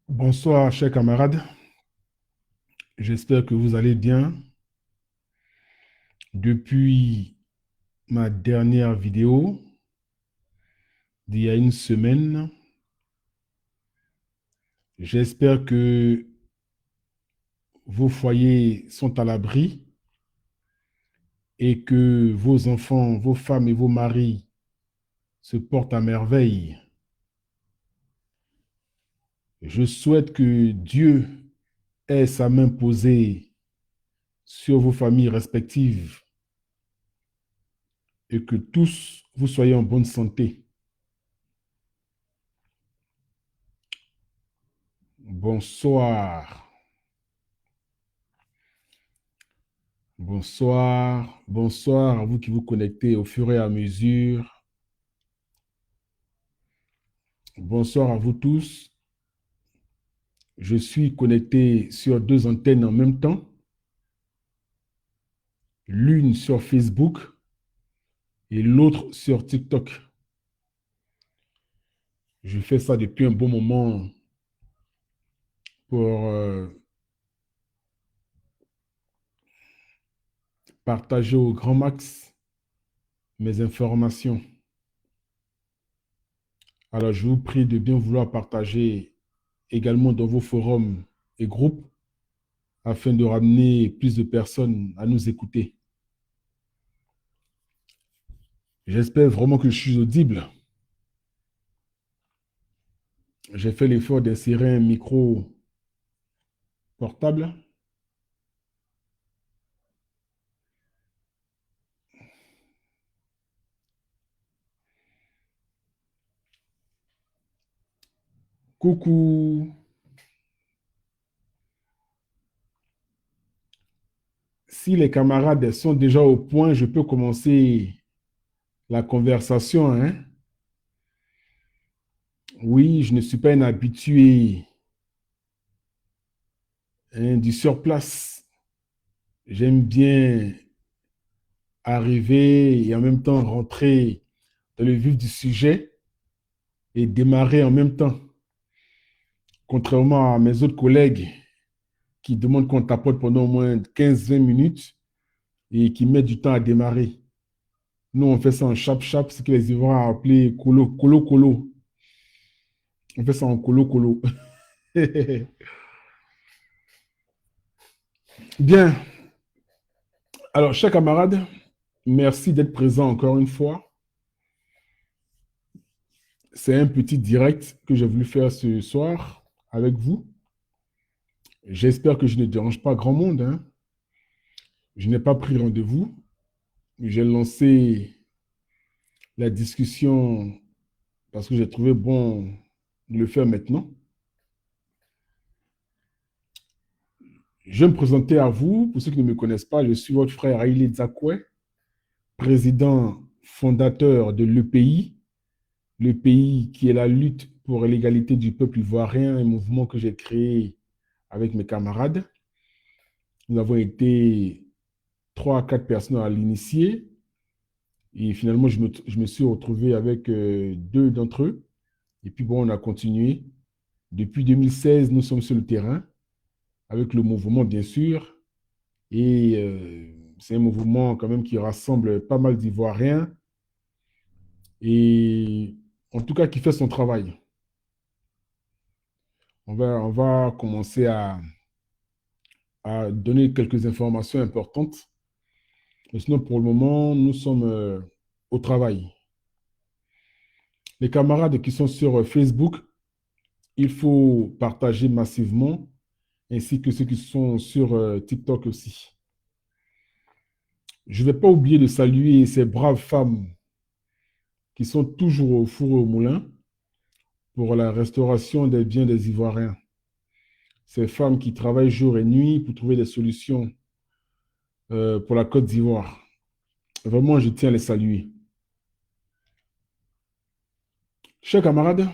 Bonsoir, chers camarades. J'espère que vous allez bien. Depuis ma dernière vidéo d'il y a une semaine, j'espère que vos foyers sont à l'abri et que vos enfants, vos femmes et vos maris se portent à merveille. Je souhaite que Dieu ait sa main posée sur vos familles respectives et que tous vous soyez en bonne santé. Bonsoir. Bonsoir, bonsoir à vous qui vous connectez au fur et à mesure. Bonsoir à vous tous. Je suis connecté sur deux antennes en même temps, l'une sur Facebook et l'autre sur TikTok. Je fais ça depuis un bon moment pour partager au grand max mes informations. Alors, je vous prie de bien vouloir partager également dans vos forums et groupes afin de ramener plus de personnes à nous écouter. J'espère vraiment que je suis audible. J'ai fait l'effort d'insérer un micro portable. Coucou. Si les camarades sont déjà au point, je peux commencer la conversation, hein? Oui, je ne suis pas un habitué, hein, du surplace. J'aime bien arriver et en même temps rentrer dans le vif du sujet et démarrer en même temps. Contrairement à mes autres collègues qui demandent qu'on tapote pendant au moins 15-20 minutes et qui mettent du temps à démarrer. Nous, on fait ça en chap-chap, ce que les Ivoiriens appellent colo-colo-colo. On fait ça en colo-colo. Bien. Alors, chers camarades, merci d'être présents encore une fois. C'est un petit direct que j'ai voulu faire ce soir avec vous. J'espère que je ne dérange pas grand monde, hein. Je n'ai pas pris rendez-vous. J'ai lancé la discussion parce que j'ai trouvé bon de le faire maintenant. Je vais me présenter à vous. Pour ceux qui ne me connaissent pas, je suis votre frère Haïlé Dzakwe, président fondateur de l'EPI, le pays qui est la lutte pour l'égalité du peuple ivoirien, un mouvement que j'ai créé avec mes camarades. Nous avons été 3 à 4 personnes à l'initier et finalement, je me suis retrouvé avec deux d'entre eux. Et puis bon, on a continué. Depuis 2016, nous sommes sur le terrain avec le mouvement, bien sûr. Et c'est un mouvement quand même qui rassemble pas mal d'Ivoiriens et en tout cas qui fait son travail. On va commencer à donner quelques informations importantes. Mais sinon, pour le moment, nous sommes au travail. Les camarades qui sont sur Facebook, il faut partager massivement, ainsi que ceux qui sont sur TikTok aussi. Je ne vais pas oublier de saluer ces braves femmes qui sont toujours au four et au moulin pour la restauration des biens des Ivoiriens. Ces femmes qui travaillent jour et nuit pour trouver des solutions pour la Côte d'Ivoire. Vraiment, je tiens à les saluer. Chers camarades,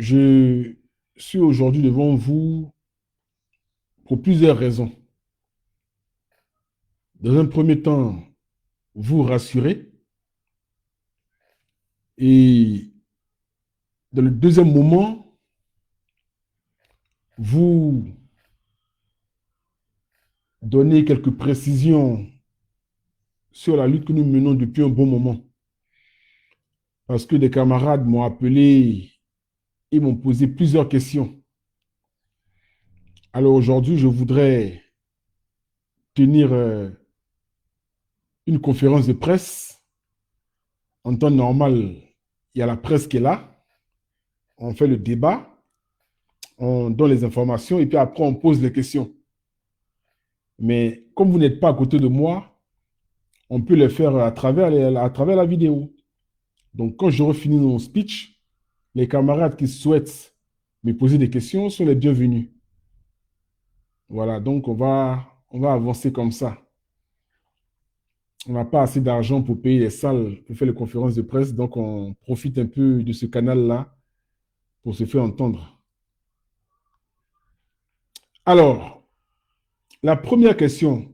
je suis aujourd'hui devant vous pour plusieurs raisons. Dans un premier temps, vous rassurer et dans le deuxième moment, vous donner quelques précisions sur la lutte que nous menons depuis un bon moment. Parce que des camarades m'ont appelé et m'ont posé plusieurs questions. Alors aujourd'hui, je voudrais tenir une conférence de presse. En temps normal, il y a la presse qui est là. On fait le débat, on donne les informations et puis après, on pose les questions. Mais comme vous n'êtes pas à côté de moi, on peut les faire à travers la vidéo. Donc, quand j'aurai fini mon speech, les camarades qui souhaitent me poser des questions sont les bienvenus. Voilà, donc on va avancer comme ça. On n'a pas assez d'argent pour payer les salles pour faire les conférences de presse, donc on profite un peu de ce canal-là pour se faire entendre. Alors, la première question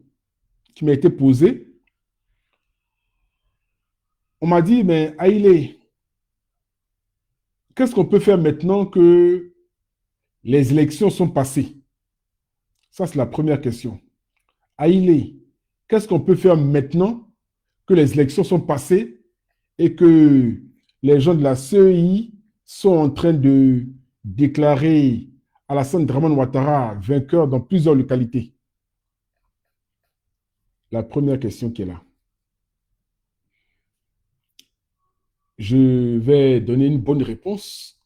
qui m'a été posée, on m'a dit, mais Haïlé, qu'est-ce qu'on peut faire maintenant que les élections sont passées? Ça, c'est la première question. Haïlé, qu'est-ce qu'on peut faire maintenant que les élections sont passées et que les gens de la CEI sont en train de déclarer Alassane Dramane Ouattara vainqueur dans plusieurs localités? La première question qui est là. Je vais donner une bonne réponse.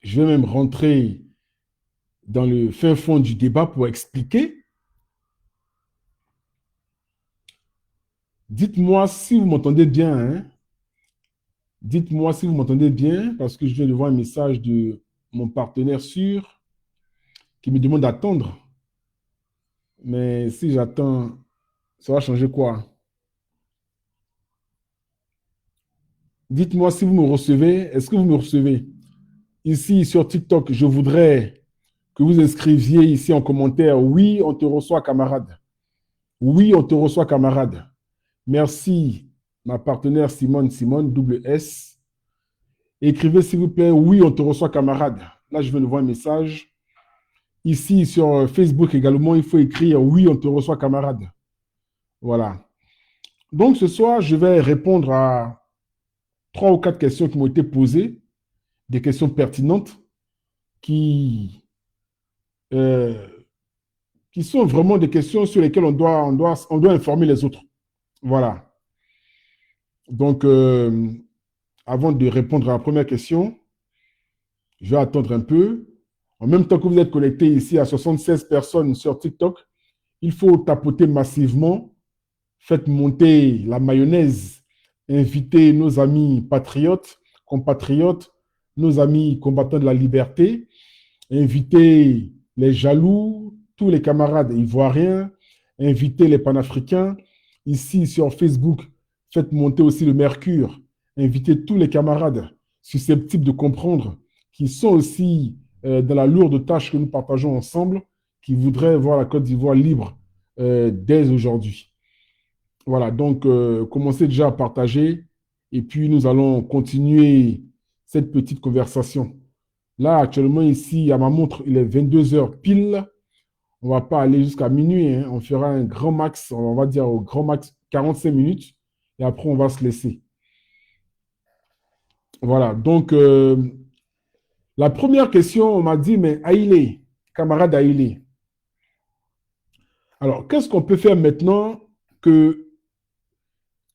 Je vais même rentrer dans le fin fond du débat pour expliquer. Dites-moi si vous m'entendez bien. Hein? Dites-moi si vous m'entendez bien, parce que je viens de voir un message de mon partenaire sûr qui me demande d'attendre. Mais si j'attends, ça va changer quoi? Dites-moi si vous me recevez. Est-ce que vous me recevez? Ici, sur TikTok, je voudrais que vous inscriviez ici en commentaire. Oui, on te reçoit, camarade. Oui, on te reçoit, camarade. Merci, ma partenaire Simone, double S. Écrivez, s'il vous plaît, oui, on te reçoit, camarade. Là, je viens de voir un message. Ici, sur Facebook également, il faut écrire oui, on te reçoit, camarade. Voilà. Donc, ce soir, je vais répondre à 3 ou 4 questions qui m'ont été posées, des questions pertinentes euh, qui sont vraiment des questions sur lesquelles on doit informer les autres. Voilà. Donc, avant de répondre à la première question, je vais attendre un peu. En même temps que vous êtes connectés ici à 76 personnes sur TikTok, il faut tapoter massivement, faites monter la mayonnaise, invitez nos amis patriotes, compatriotes, nos amis combattants de la liberté, invitez les jaloux, tous les camarades ivoiriens, invitez les panafricains. Ici sur Facebook, faites monter aussi le mercure, invitez tous les camarades susceptibles de comprendre, qui sont aussi dans la lourde tâche que nous partageons ensemble, qui voudraient voir la Côte d'Ivoire libre dès aujourd'hui. Voilà, donc commencez déjà à partager et puis nous allons continuer cette petite conversation. Là, actuellement, ici, à ma montre, il est 22 heures pile. On ne va pas aller jusqu'à minuit. Hein. On fera un grand max, on va dire au grand max 45 minutes et après, on va se laisser. Voilà, donc la première question, on m'a dit, mais Haïlé, camarade Haïlé, alors qu'est-ce qu'on peut faire maintenant que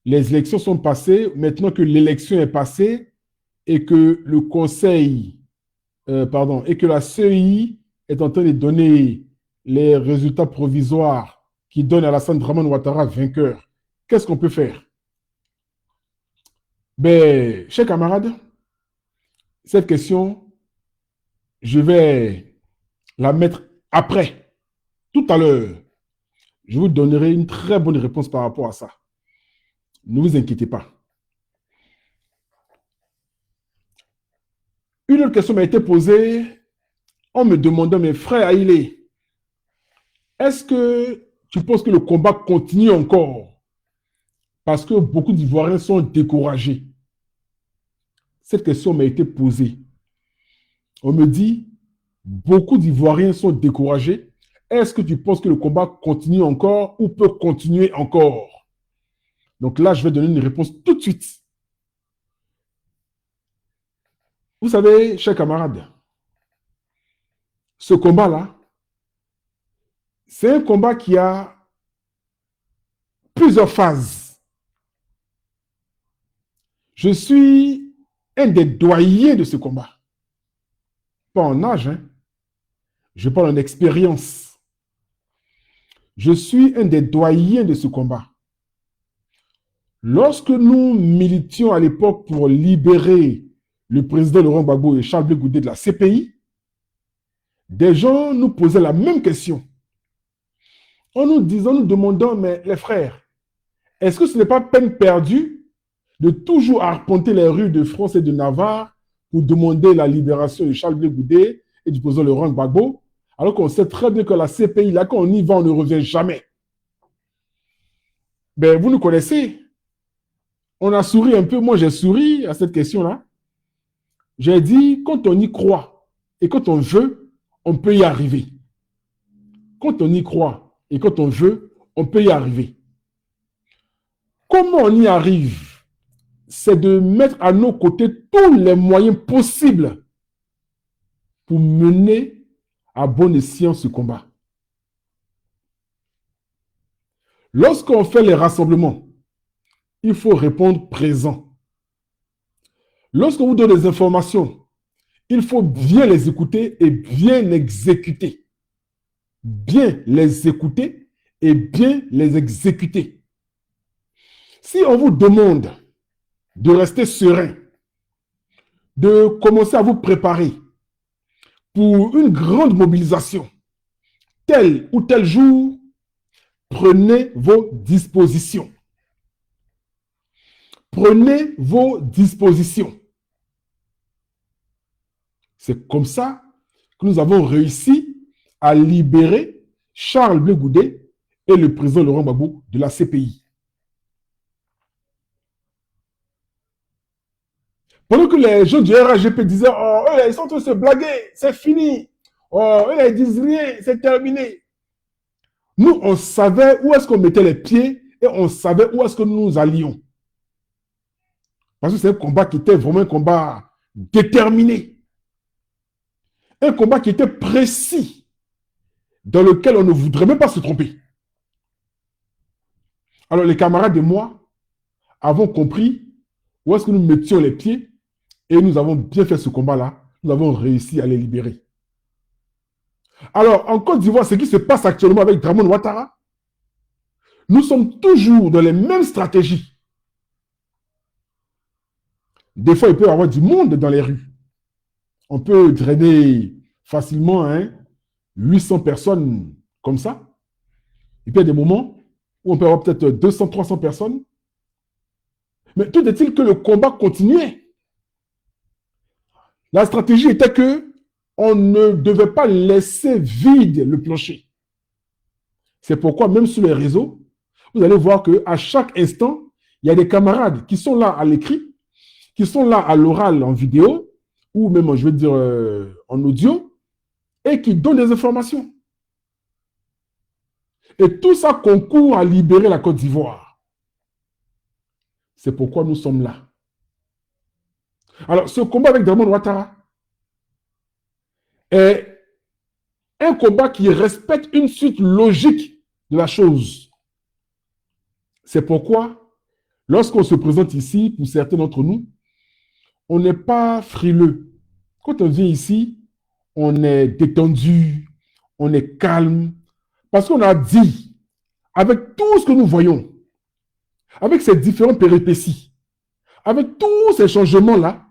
les élections sont passées, maintenant que l'élection est passée et que le conseil, et que la CEI est en train de donner les résultats provisoires qui donnent Alassane Dramane Ouattara vainqueur? Qu'est-ce qu'on peut faire? Ben, chers camarades, cette question, je vais la mettre après, tout à l'heure. Je vous donnerai une très bonne réponse par rapport à ça. Ne vous inquiétez pas. Une autre question m'a été posée en me demandant, mes frères Haïlé, est-ce que tu penses que le combat continue encore? Parce que beaucoup d'Ivoiriens sont découragés. cette question m'a été posée. On me dit, beaucoup d'Ivoiriens sont découragés. Est-ce que tu penses que le combat continue encore ou peut continuer encore? Donc là, je vais donner une réponse tout de suite. Vous savez, chers camarades, ce combat-là, c'est un combat qui a plusieurs phases. Je suis un des doyens de ce combat. Pas en âge, hein. Je parle en expérience. Je suis un des doyens de ce combat. Lorsque nous militions à l'époque pour libérer le président Laurent Gbagbo et Charles Blé Goudé de la CPI, des gens nous posaient la même question. En nous disant, nous demandant, mais les frères, est-ce que ce n'est pas peine perdue de toujours arpenter les rues de France et de Navarre pour demander la libération de Charles Blé Goudé et du président Laurent Gbagbo, alors qu'on sait très bien que la CPI, là, quand on y va, on ne revient jamais. Ben, vous nous connaissez. On a souri un peu. Moi, j'ai souri à cette question-là. J'ai dit, quand on y croit et quand on veut, on peut y arriver. Quand on y croit et quand on veut, on peut y arriver. Comment on y arrive? C'est de mettre à nos côtés tous les moyens possibles pour mener à bon escient ce combat. Lorsqu'on fait les rassemblements, il faut répondre présent. Lorsqu'on vous donne des informations, il faut bien les écouter et bien exécuter. Bien les écouter et bien les exécuter. Si on vous demande de rester serein, de commencer à vous préparer pour une grande mobilisation, tel ou tel jour, prenez vos dispositions. Prenez vos dispositions. C'est comme ça que nous avons réussi à libérer Charles Blé Goudé et le président Laurent Gbagbo de la CPI. Pendant que les gens du RAGP disaient, oh, ils sont en train de se blaguer, c'est fini. Oh, ils disent rien, c'est terminé. Nous, on savait où est-ce qu'on mettait les pieds et on savait où est-ce que nous nous allions. Parce que c'est un combat qui était vraiment un combat déterminé. Un combat qui était précis, dans lequel on ne voudrait même pas se tromper. Alors, les camarades et moi avons compris où est-ce que nous mettions les pieds et nous avons bien fait ce combat-là. Nous avons réussi à les libérer. Alors, en Côte d'Ivoire, ce qui se passe actuellement avec Dramane Ouattara, nous sommes toujours dans les mêmes stratégies. Des fois, il peut y avoir du monde dans les rues. On peut drainer facilement 800 personnes comme ça. Et puis, il y a des moments où on peut avoir peut-être 200, 300 personnes. Mais tout est-il que le combat continuait. La stratégie était que on ne devait pas laisser vide le plancher. C'est pourquoi, même sur les réseaux, vous allez voir qu'à chaque instant, il y a des camarades qui sont là à l'écrit, qui sont là à l'oral en vidéo, ou même, je veux dire, en audio, et qui donnent des informations. Et tout ça concourt à libérer la Côte d'Ivoire. C'est pourquoi nous sommes là. Alors, ce combat avec Dramane Ouattara est un combat qui respecte une suite logique de la chose. C'est pourquoi, lorsqu'on se présente ici, pour certains d'entre nous, on n'est pas frileux. Quand on vient ici, on est détendu, on est calme, parce qu'on a dit, avec tout ce que nous voyons, avec ces différentes péripéties, avec tous ces changements-là,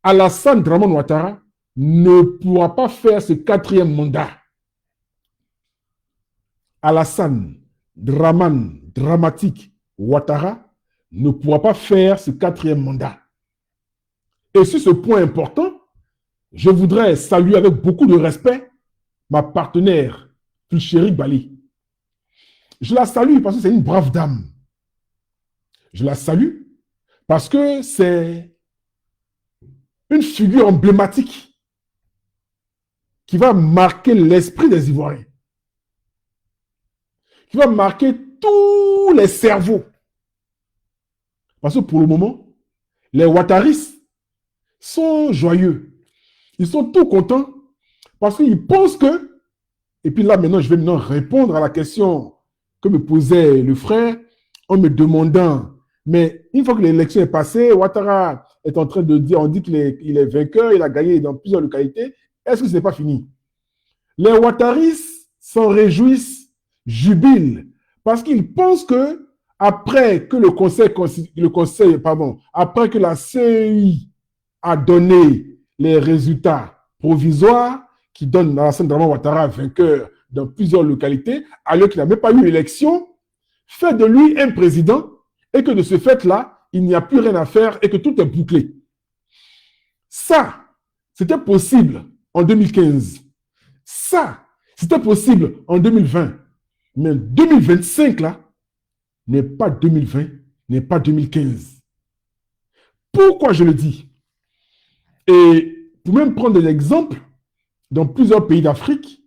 Alassane Dramane Ouattara ne pourra pas faire ce 4e mandat. Alassane Dramane Dramatique Ouattara ne pourra pas faire ce 4e mandat. Et sur ce point important, je voudrais saluer avec beaucoup de respect ma partenaire, Fulchéri Bali. Je la salue parce que c'est une brave dame. Je la salue parce que c'est une figure emblématique qui va marquer l'esprit des Ivoiriens, qui va marquer tous les cerveaux. Parce que pour le moment, les Ouattaris sont joyeux. Ils sont tout contents parce qu'ils pensent que, et puis là maintenant, je vais maintenant répondre à la question que me posait le frère en me demandant, mais une fois que l'élection est passée, Ouattara est en train de dire, on dit qu'il est vainqueur, il a gagné dans plusieurs localités. Est-ce que ce n'est pas fini? Les Ouattaris s'en réjouissent, jubilent, parce qu'ils pensent que après que après que la CEI a donné les résultats provisoires qui donnent Alassane Dramane Ouattara vainqueur dans plusieurs localités, alors qu'il n'a même pas eu l'élection, fait de lui un président et que de ce fait-là, il n'y a plus rien à faire et que tout est bouclé. Ça, c'était possible en 2015. Ça, c'était possible en 2020. Mais 2025, là, n'est pas 2020, n'est pas 2015. Pourquoi je le dis? Et pour même prendre des exemples, dans plusieurs pays d'Afrique,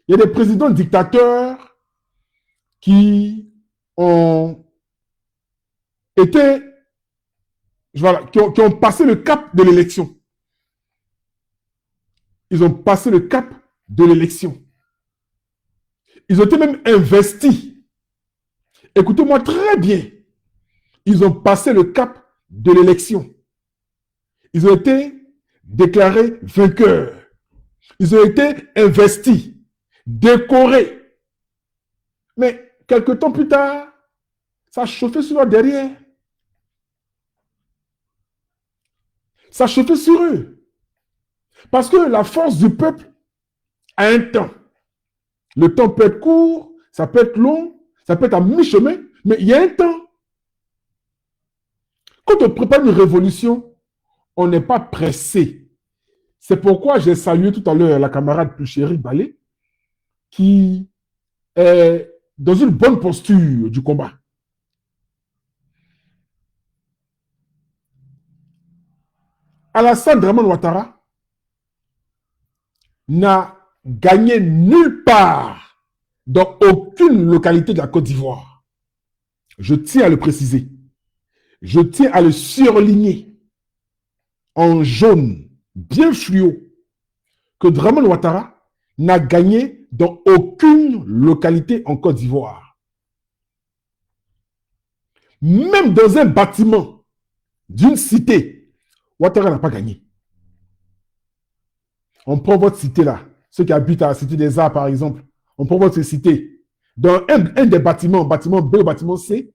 il y a des présidents dictateurs qui ont été, voilà, qui ont passé le cap de l'élection. Ils ont passé le cap de l'élection. Ils ont été même investis. Écoutez-moi très bien. Ils ont passé le cap de l'élection. Ils ont été déclarés vainqueurs. Ils ont été investis, décorés. Mais quelques temps plus tard, ça chauffait sur leur derrière. Ça chauffait sur eux. Parce que la force du peuple a un temps. Le temps peut être court, ça peut être long, ça peut être à mi-chemin, mais il y a un temps. Quand on prépare une révolution, on n'est pas pressé. C'est pourquoi j'ai salué tout à l'heure la camarade plus chérie Balé, qui est dans une bonne posture du combat. Alassane Dramane Ouattara n'a gagné nulle part dans aucune localité de la Côte d'Ivoire. Je tiens à le préciser. Je tiens à le surligner en jaune, bien fluo, que Dramane Ouattara n'a gagné dans aucune localité en Côte d'Ivoire. Même dans un bâtiment d'une cité, Ouattara n'a pas gagné. On prend votre cité là, ceux qui habitent à la Cité des Arts par exemple, on prend votre cité. Dans un des bâtiments, bâtiment B ou bâtiment C,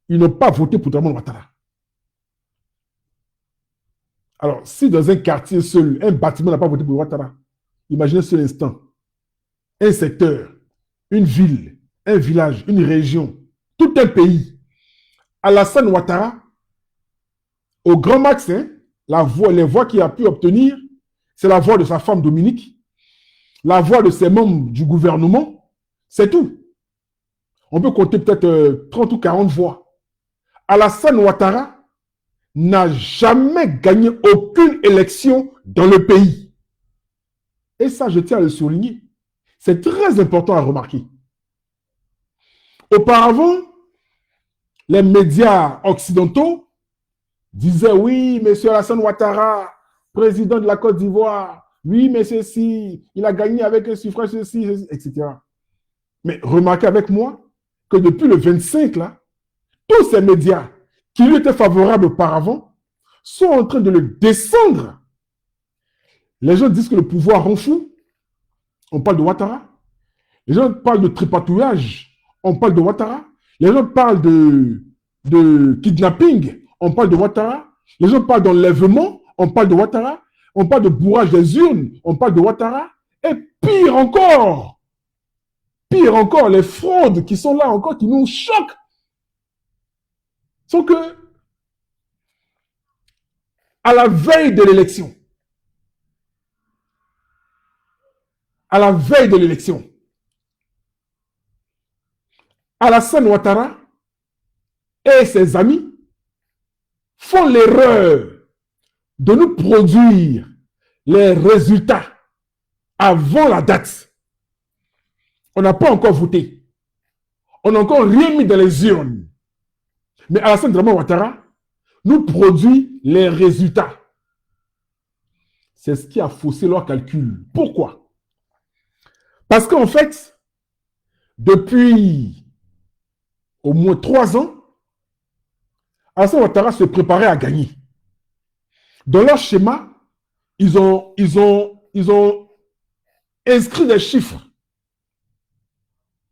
ils n'ont pas voté pour Dramane Ouattara. Alors, si dans un quartier seul, un bâtiment n'a pas voté pour Ouattara, imaginez ce instant, un secteur, une ville, un village, une région, tout un pays, Alassane Ouattara, au grand max, hein, les voix qu'il a pu obtenir, c'est la voix de sa femme Dominique, la voix de ses membres du gouvernement, c'est tout. On peut compter peut-être 30 ou 40 voix. Alassane Ouattara n'a jamais gagné aucune élection dans le pays. Et ça, je tiens à le souligner. C'est très important à remarquer. Auparavant, les médias occidentaux disaient oui, monsieur Alassane Ouattara, président de la Côte d'Ivoire, oui, mais ceci, il a gagné avec un suffrage, ceci, etc. Mais remarquez avec moi que depuis le 25, là, tous ces médias qui lui étaient favorables auparavant sont en train de le descendre. Les gens disent que le pouvoir rend fou. On parle de Ouattara. Les gens parlent de tripatouillage. On parle de Ouattara. Les gens parlent de kidnapping. On parle de Ouattara. Les gens parlent d'enlèvement. On parle de Ouattara. On parle de bourrage des urnes. On parle de Ouattara. Et pire encore, les fraudes qui sont là encore, qui nous choquent, sont que, à la veille de l'élection, Alassane Ouattara et ses amis font l'erreur de nous produire les résultats avant la date. On n'a pas encore voté. On n'a encore rien mis dans les urnes. Mais Alassane Dramane Ouattara nous produit les résultats. C'est ce qui a faussé leur calcul. Pourquoi? Parce qu'en fait, depuis au moins 3 ans, Alassane Ouattara se préparait à gagner. Dans leur schéma, ils ont inscrit des chiffres.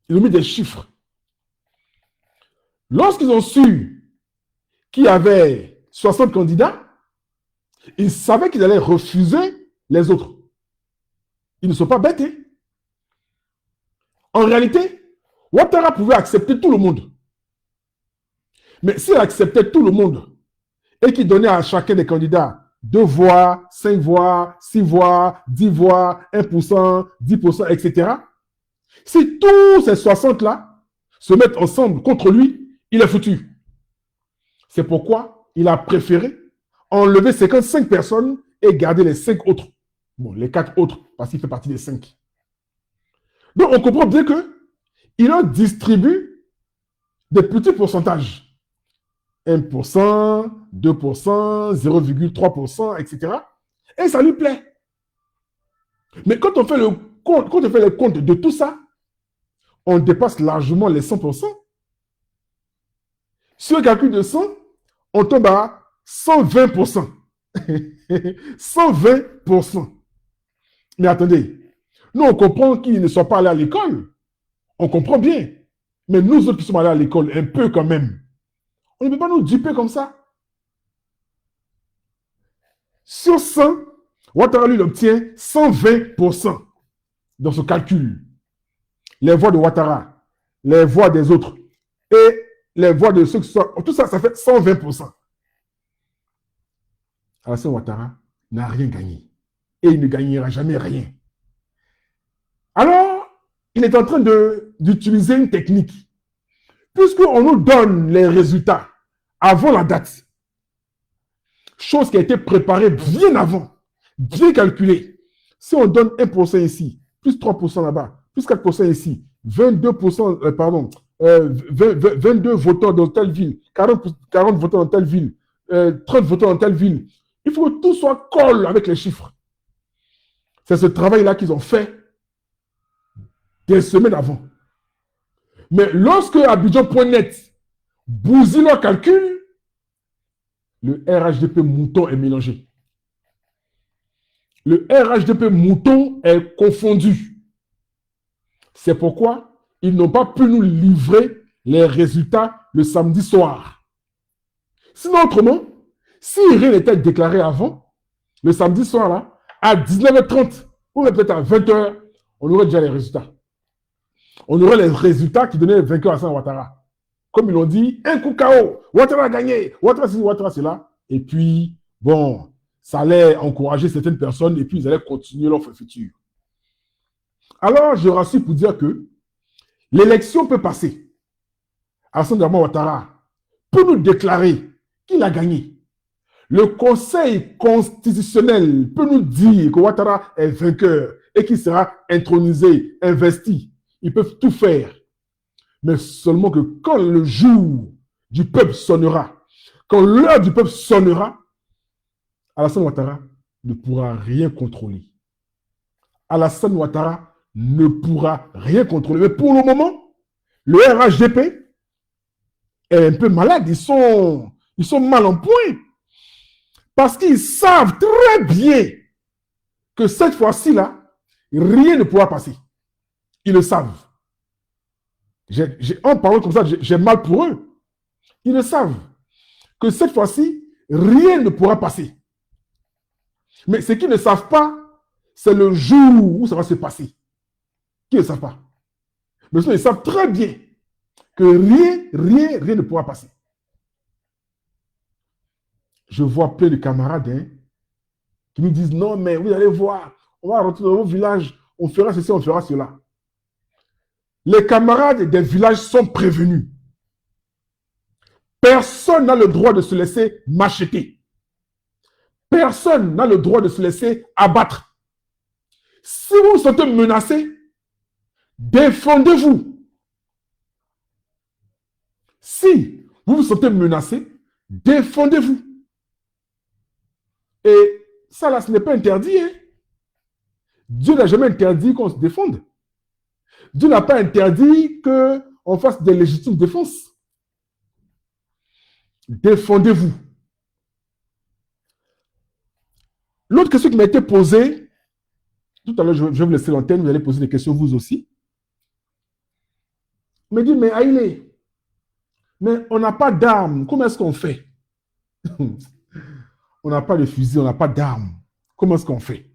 Ils ont mis des chiffres. Lorsqu'ils ont su qu'il y avait 60 candidats, ils savaient qu'ils allaient refuser les autres. Ils ne sont pas bêtes. Hein? En réalité, Ouattara pouvait accepter tout le monde. Mais s'il acceptait tout le monde et qu'il donnait à chacun des candidats 2 voix, 5 voix, 6 voix, 10 voix, 1%, 10%, etc., si tous ces 60-là se mettent ensemble contre lui, il est foutu. C'est pourquoi il a préféré enlever 55 personnes et garder les 5 autres. Bon, les 4 autres, parce qu'il fait partie des 5. Donc, on comprend bien qu'il en distribue des petits pourcentages. 1%, 2%, 0,3%, etc. Et ça lui plaît. Mais quand on fait le compte, quand on fait le compte de tout ça, on dépasse largement les 100%. Sur le calcul de 100, on tombe à 120%. 120%. Mais attendez, nous on comprend qu'ils ne sont pas allés à l'école. On comprend bien. Mais nous autres qui sommes allés à l'école, un peu quand même, on ne peut pas nous duper comme ça. Sur 100, Ouattara lui obtient 120% dans ce calcul. Les voix de Ouattara, les voix des autres et les voix de ceux qui sont... Tout ça, ça fait 120%. Alassane Ouattara n'a rien gagné. Et il ne gagnera jamais rien. Alors, il est en train d'utiliser une technique. Puisqu'on nous donne les résultats avant la date, chose qui a été préparée bien avant, bien calculée. Si on donne 1% ici, plus 3% là-bas, plus 4% ici, 22%, 22 votants dans telle ville, 40 votants dans telle ville, 30 votants dans telle ville. Il faut que tout soit colle avec les chiffres. C'est ce travail-là qu'ils ont fait des semaines avant. Mais lorsque Abidjan.net bousille leur calcul, le RHDP mouton est mélangé. Le RHDP mouton est confondu. C'est pourquoi ils n'ont pas pu nous livrer les résultats le samedi soir. Sinon, autrement, si rien n'était déclaré avant, le samedi soir, là, à 19h30, ou peut-être à 20h, on aurait déjà les résultats. On aurait les résultats qui donnaient le vainqueur à Alassane Ouattara. Comme ils l'ont dit, un coup KO, Ouattara a gagné, Ouattara c'est Ouattara c'est là. Et puis, bon, ça allait encourager certaines personnes et puis ils allaient continuer leur futur. Alors, je rassure pour dire que l'élection peut passer. Alassane Dramane Ouattara peut nous déclarer qu'il a gagné. Le Conseil constitutionnel peut nous dire que Ouattara est vainqueur et qu'il sera intronisé, investi. Ils peuvent tout faire. Mais seulement que quand le jour du peuple sonnera, quand l'heure du peuple sonnera, Alassane Ouattara ne pourra rien contrôler. Alassane Ouattara ne pourra rien contrôler. Mais pour le moment, le RHDP est un peu malade. Ils sont mal en point. Parce qu'ils savent très bien que cette fois-ci-là, rien ne pourra passer. Ils le savent. En parlant comme ça, j'ai mal pour eux. Ils le savent. Que cette fois-ci, rien ne pourra passer. Mais ce qu'ils ne savent pas, c'est le jour où ça va se passer. Qu'ils ne savent pas. Mais ils savent très bien que rien ne pourra passer. Je vois plein de camarades qui nous disent non, mais vous allez voir, on va rentrer dans vos villages, on fera ceci, on fera cela. Les camarades des villages sont prévenus. Personne n'a le droit de se laisser m'acheter. Personne n'a le droit de se laisser abattre. Si vous vous sentez menacé, défendez-vous. Si vous vous sentez menacé, défendez-vous. Et ça, là, ce n'est pas interdit. Hein? Dieu n'a jamais interdit qu'on se défende. Dieu n'a pas interdit qu'on fasse des légitimes défenses. Défendez-vous. L'autre question qui m'a été posée, tout à l'heure, je vais vous laisser l'antenne, vous allez poser des questions vous aussi. Il me dit, mais Haïlé, mais on n'a pas d'armes, comment est-ce qu'on fait? On n'a pas de fusil, on n'a pas d'armes. Comment est-ce qu'on fait?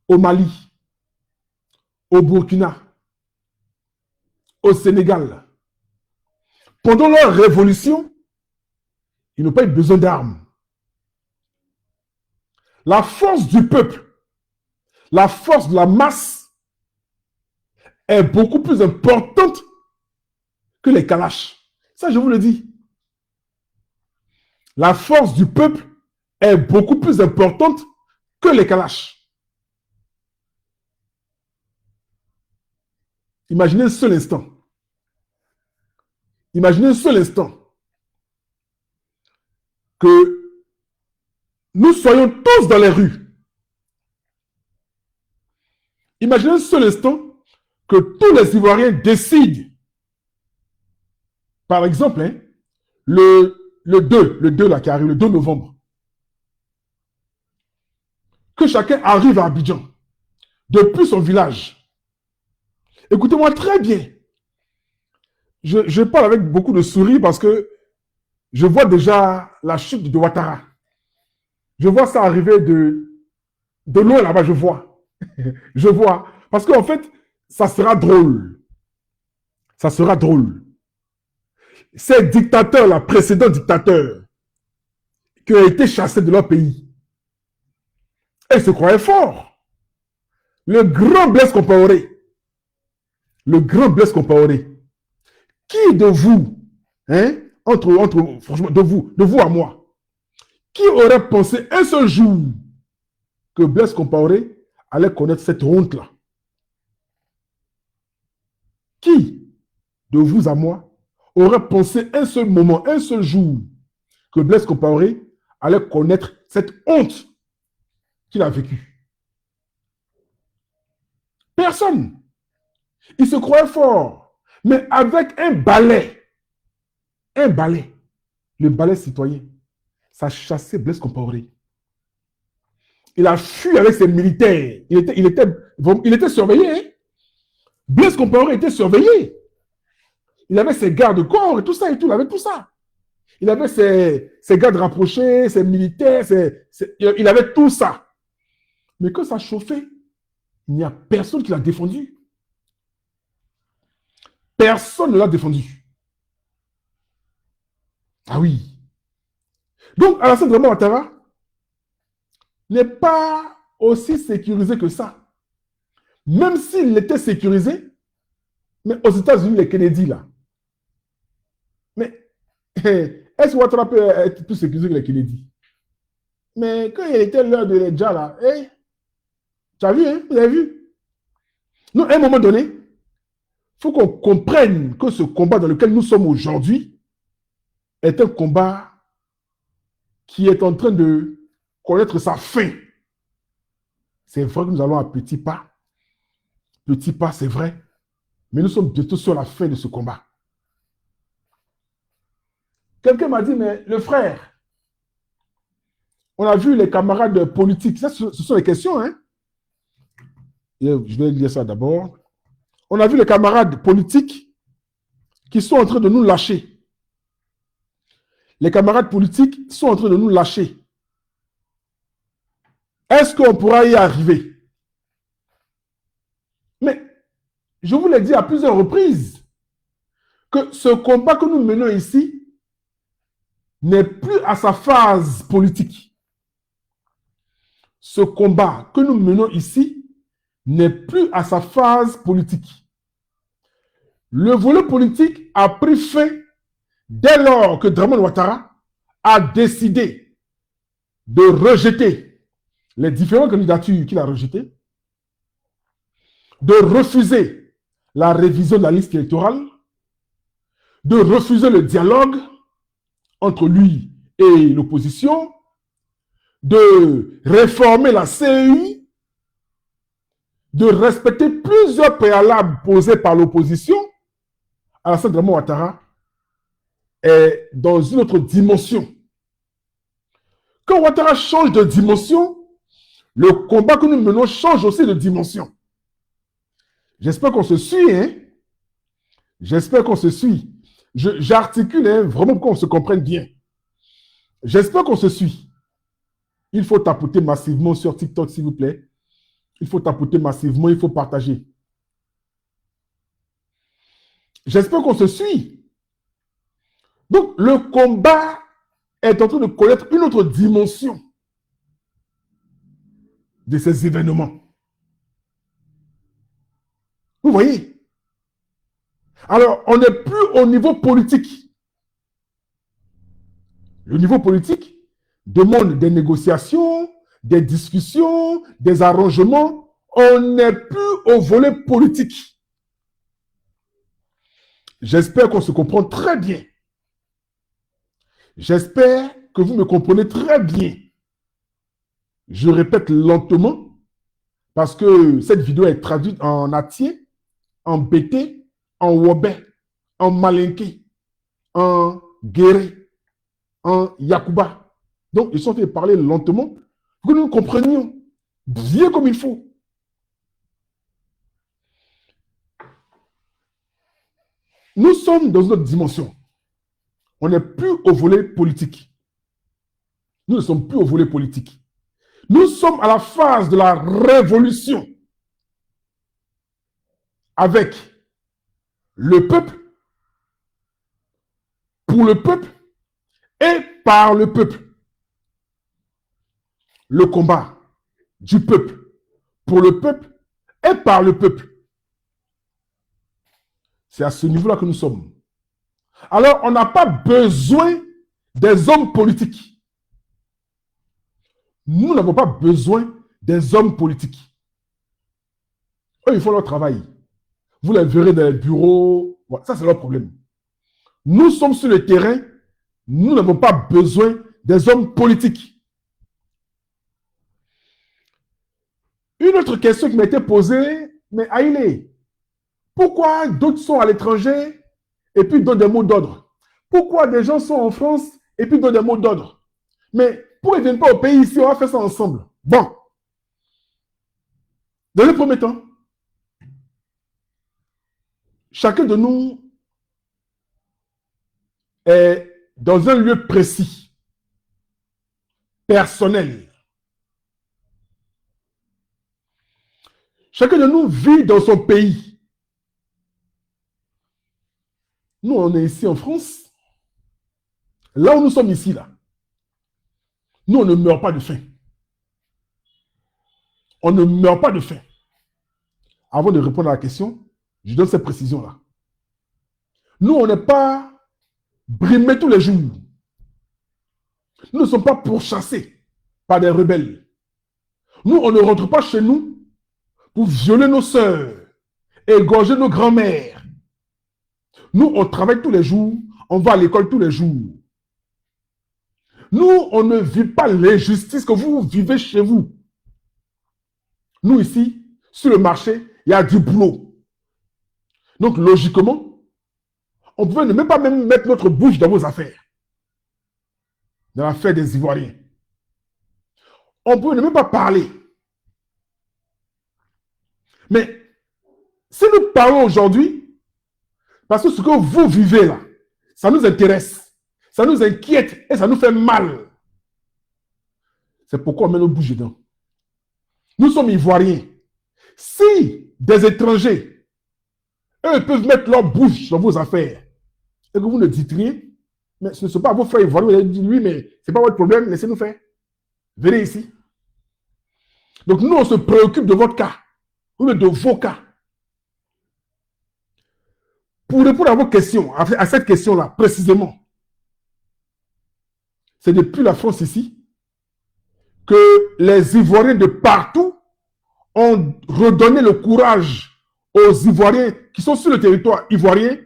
Au Mali, au Burkina, au Sénégal, pendant leur révolution, ils n'ont pas eu besoin d'armes. La force du peuple, la force de la masse est beaucoup plus importante que les kalachs. Ça, je vous le dis. La force du peuple est beaucoup plus importante que les kalachs. Imaginez un seul instant. Imaginez un seul instant que nous soyons tous dans les rues. Imaginez un seul instant que tous les Ivoiriens décident, par exemple, hein, le 2 là, qui arrive, le 2 novembre, que chacun arrive à Abidjan, depuis son village. Écoutez-moi très bien. Je parle avec beaucoup de sourires parce que je vois déjà la chute de Ouattara. Je vois ça arriver de loin là-bas, je vois. Je vois. Parce qu'en fait, ça sera drôle. Ça sera drôle. Ces dictateurs-là, précédents dictateurs, qui ont été chassés de leur pays, ils se croyaient forts. Le grand Blaise Compaoré, le grand Blaise Compaoré, qui de vous, hein, franchement, de vous à moi, qui aurait pensé un seul jour que Blaise Compaoré allait connaître cette honte-là? Qui de vous à moi aurait pensé un seul moment, un seul jour, que Blaise Compaoré allait connaître cette honte qu'il a vécue? Personne. Il se croyait fort, mais avec un balai, le balai citoyen, ça chassait Blaise Compaoré. Il a fui avec ses militaires. Il était surveillé. Hein? Blaise Compaoré était surveillé. Il avait ses gardes-corps et tout ça et tout. Il avait tout ça. Il avait ses gardes rapprochés, ses militaires, il avait tout ça. Mais quand ça chauffait, il n'y a personne qui l'a défendu. Personne ne l'a défendu. Ah oui. Donc, Alassane Dramane Ouattara n'est pas aussi sécurisé que ça. Même s'il était sécurisé, mais aux États-Unis, les Kennedy, là. Mais est-ce que Ouattara peut être plus sécurisé que les Kennedy? Mais quand il était l'heure de l'Edja, là, tu as vu, hein? Vous avez vu? Donc, à un moment donné, il faut qu'on comprenne que ce combat dans lequel nous sommes aujourd'hui est un combat qui est en train de connaître sa fin. C'est vrai que nous allons à petits pas. Petits pas, c'est vrai. Mais nous sommes bientôt sur la fin de ce combat. Quelqu'un m'a dit, mais le frère, on a vu les camarades politiques. Ça, ce sont les questions, hein? Je vais lire ça d'abord. On a vu les camarades politiques qui sont en train de nous lâcher. Les camarades politiques sont en train de nous lâcher. Est-ce qu'on pourra y arriver? Mais je vous l'ai dit à plusieurs reprises que ce combat que nous menons ici n'est plus à sa phase politique. Ce combat que nous menons ici n'est plus à sa phase politique. Le volet politique a pris fin Dès lors que Dramane Ouattara a décidé de rejeter les différentes candidatures qu'il a rejetées, de refuser la révision de la liste électorale, de refuser le dialogue entre lui et l'opposition, de réformer la CEI, de respecter plusieurs préalables posés par l'opposition, Alassane Dramane Ouattara est dans une autre dimension. Quand Ouattara change de dimension, le combat que nous menons change aussi de dimension. J'espère qu'on se suit, hein? J'espère qu'on se suit. J'articule vraiment pour qu'on se comprenne bien. J'espère qu'on se suit. Il faut tapoter massivement sur TikTok, s'il vous plaît. Il faut tapoter massivement, il faut partager. J'espère qu'on se suit. Donc, le combat est en train de connaître une autre dimension de ces événements. Vous voyez? Alors, on n'est plus au niveau politique. Le niveau politique demande des négociations, des discussions, des arrangements. On n'est plus au volet politique. J'espère qu'on se comprend très bien. J'espère que vous me comprenez très bien. Je répète lentement parce que cette vidéo est traduite en Atie, en Bété, en Wobé, en Malinké, en Guéré, en Yakuba. Donc, ils sont fait parler lentement pour que nous comprenions bien comme il faut. Nous sommes dans une autre dimension. On n'est plus au volet politique. Nous ne sommes plus au volet politique. Nous sommes à la phase de la révolution avec le peuple, pour le peuple et par le peuple. Le combat du peuple, pour le peuple et par le peuple. C'est à ce niveau-là que nous sommes. Alors, on n'a pas besoin des hommes politiques. Nous n'avons pas besoin des hommes politiques. Eux, ils font leur travail. Vous les verrez dans les bureaux. Bon, ça, c'est leur problème. Nous sommes sur le terrain. Nous n'avons pas besoin des hommes politiques. Une autre question qui m'a été posée, mais Haïlé, pourquoi d'autres sont à l'étranger et puis donnent des mots d'ordre? Pourquoi des gens sont en France et puis donnent des mots d'ordre? Mais pourquoi ils ne viennent pas au pays ici? On va faire ça ensemble. Bon. Dans le premier temps, chacun de nous est dans un lieu précis, personnel. Chacun de nous vit dans son pays. Nous, on est ici en France. Là où nous sommes ici, là. Nous, on ne meurt pas de faim. On ne meurt pas de faim. Avant de répondre à la question, je donne cette précision-là. Nous, on n'est pas brimés tous les jours. Nous ne sommes pas pourchassés par des rebelles. Nous, on ne rentre pas chez nous pour violer nos sœurs, égorger nos grands-mères. Nous, on travaille tous les jours, on va à l'école tous les jours. Nous, on ne vit pas l'injustice que vous vivez chez vous. Nous, ici, sur le marché, il y a du boulot. Donc, logiquement, on pouvait ne même pas même mettre notre bouche dans vos affaires. Dans l'affaire des Ivoiriens. On pouvait ne même pas parler. Mais, si nous parlons aujourd'hui, parce que ce que vous vivez là, ça nous intéresse, ça nous inquiète et ça nous fait mal. C'est pourquoi on met nos bouches dedans. Nous sommes Ivoiriens. Si des étrangers, eux peuvent mettre leur bouche dans vos affaires et que vous ne dites rien, mais ce ne sont pas vos frères Ivoiriens, vous allez dire oui, mais ce n'est pas votre problème, laissez-nous faire. Venez ici. Donc nous, on se préoccupe de votre cas, ou de vos cas. Pour répondre à vos questions, à cette question-là, précisément, c'est depuis la France ici que les Ivoiriens de partout ont redonné le courage aux Ivoiriens qui sont sur le territoire ivoirien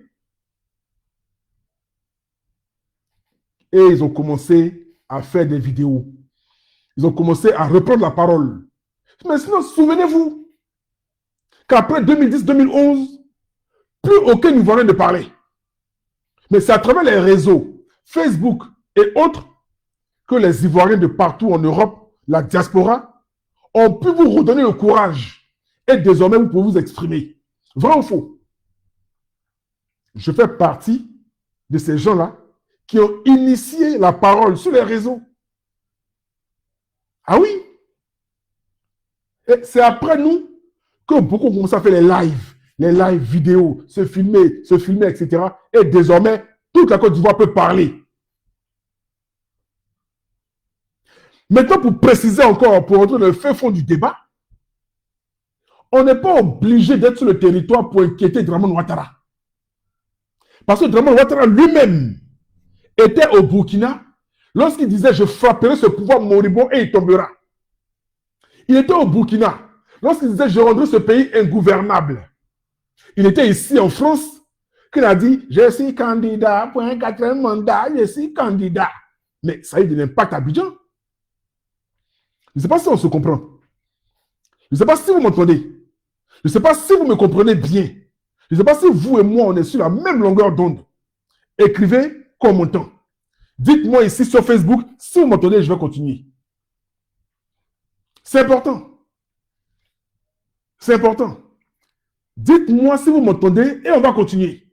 et ils ont commencé à faire des vidéos. Ils ont commencé à reprendre la parole. Mais sinon, souvenez-vous qu'après 2010-2011, plus aucun Ivoirien ne parlait. Mais c'est à travers les réseaux, Facebook et autres, que les Ivoiriens de partout en Europe, la diaspora, ont pu vous redonner le courage. Et désormais, vous pouvez vous exprimer. Vrai ou faux? Je fais partie de ces gens-là qui ont initié la parole sur les réseaux. Ah oui? Et c'est après nous que beaucoup ont commencé à faire les lives vidéo, se filmer, etc. Et désormais, toute la Côte d'Ivoire peut parler. Maintenant, pour préciser encore, pour entrer dans le fin fond du débat, on n'est pas obligé d'être sur le territoire pour inquiéter Dramane Ouattara. Parce que Dramane Ouattara lui-même était au Burkina lorsqu'il disait « Je frapperai ce pouvoir moribond et il tombera ». Il était au Burkina lorsqu'il disait « Je rendrai ce pays ingouvernable ». Il était ici en France qu'il a dit « Je suis candidat pour un 4e mandat, je suis candidat ». Mais ça a eu de l'impact à Abidjan. Je ne sais pas si on se comprend. Je ne sais pas si vous m'entendez. Je ne sais pas si vous me comprenez bien. Je ne sais pas si vous et moi, on est sur la même longueur d'onde. Écrivez commentant. Dites-moi ici sur Facebook, si vous m'entendez, je vais continuer. C'est important. C'est important. Dites-moi si vous m'entendez et on va continuer.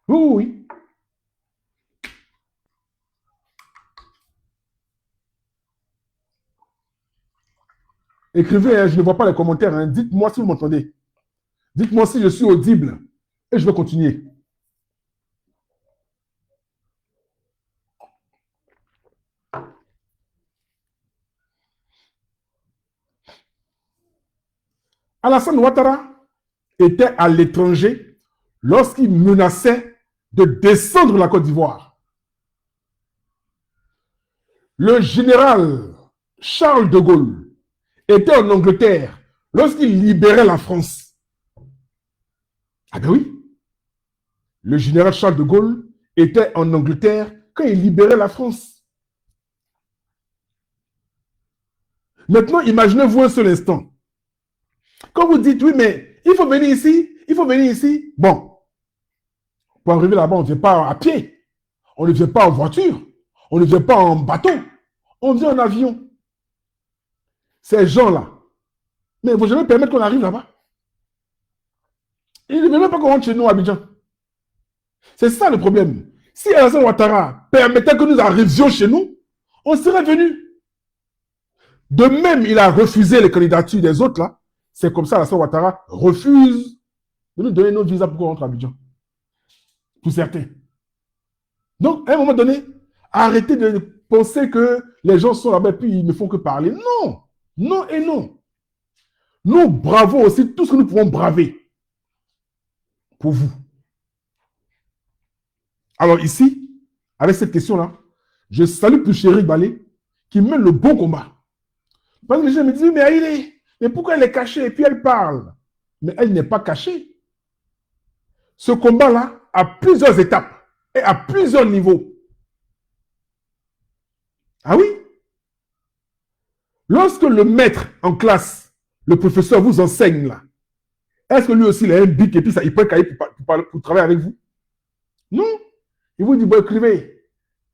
Oui, oui. Écrivez, hein, je ne vois pas les commentaires. Hein. Dites-moi si vous m'entendez. Dites-moi si je suis audible. Et je vais continuer. Alassane Ouattara était à l'étranger lorsqu'il menaçait de descendre la Côte d'Ivoire. Le général Charles de Gaulle était en Angleterre lorsqu'il libérait la France. Ah ben oui. Le général Charles de Gaulle était en Angleterre quand il libérait la France. Maintenant, imaginez-vous un seul instant. Quand vous dites, oui, mais il faut venir ici, il faut venir ici. Bon, pour arriver là-bas, on ne vient pas à pied. On ne vient pas en voiture. On ne vient pas en bateau. On vient en avion. Ces gens-là, mais il ne faut jamais permettre qu'on arrive là-bas. Ils ne veulent même pas qu'on rentre chez nous à Abidjan. C'est ça le problème. Si Alassane Ouattara permettait que nous arrivions chez nous, on serait venus. De même, il a refusé les candidatures des autres là. C'est comme ça Alassane Ouattara refuse de nous donner nos visas pour qu'on rentre à Abidjan. Pour certains. Donc, à un moment donné, arrêtez de penser que les gens sont là-bas et puis ils ne font que parler. Non. Non et non. Nous bravons aussi tout ce que nous pouvons braver. Pour vous. Alors ici, avec cette question-là, je salue Pouchéri Balé qui mène le bon combat. Parce que les gens me disent, mais pourquoi elle est cachée? Et puis elle parle. Mais elle n'est pas cachée. Ce combat-là a plusieurs étapes et à plusieurs niveaux. Ah oui? Lorsque le maître en classe, le professeur vous enseigne là, est-ce que lui aussi il a un bic et puis ça, il peut cahier pour travailler avec vous? Non. Il vous dit, bon, écrivez.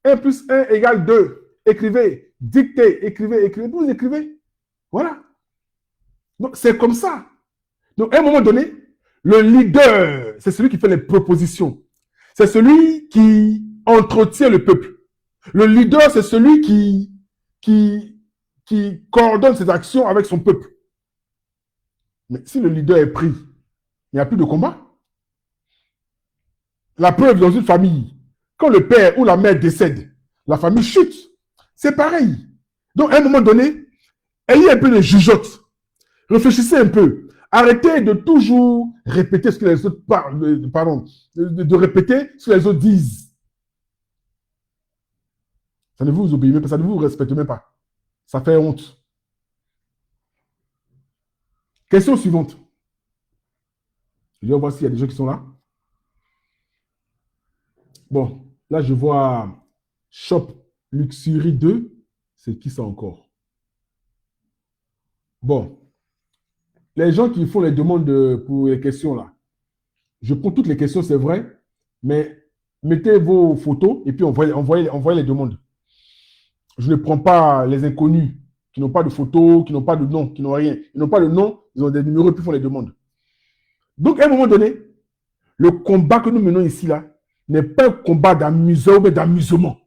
1 plus 1 égale 2. Écrivez. Dictez. Écrivez. Vous écrivez. Voilà. Donc, c'est comme ça. Donc, à un moment donné, le leader, c'est celui qui fait les propositions. C'est celui qui entretient le peuple. Le leader, c'est celui qui coordonne ses actions avec son peuple. Mais si le leader est pris, il n'y a plus de combat. La preuve dans une famille, quand le père ou la mère décède, la famille chute. C'est pareil. Donc, à un moment donné, ayez un peu de jugeote. Réfléchissez un peu. Arrêtez de toujours répéter ce que les autres parlent, de répéter ce que les autres disent. Ça ne vous obéit même pas, ça ne vous respecte même pas. Ça fait honte. Question suivante. Je vais voir s'il y a des gens qui sont là. Bon, là, je vois Shop Luxury 2. C'est qui ça encore? Bon, les gens qui font les demandes pour les questions là, je prends toutes les questions, c'est vrai, mais mettez vos photos et puis envoyez les demandes. Je ne prends pas les inconnus qui n'ont pas de photos, qui n'ont pas de nom, qui n'ont rien. Ils n'ont pas de nom, ils ont des numéros et puis font les demandes. Donc, à un moment donné, le combat que nous menons ici là n'est pas un combat d'amuseur, mais d'amusement.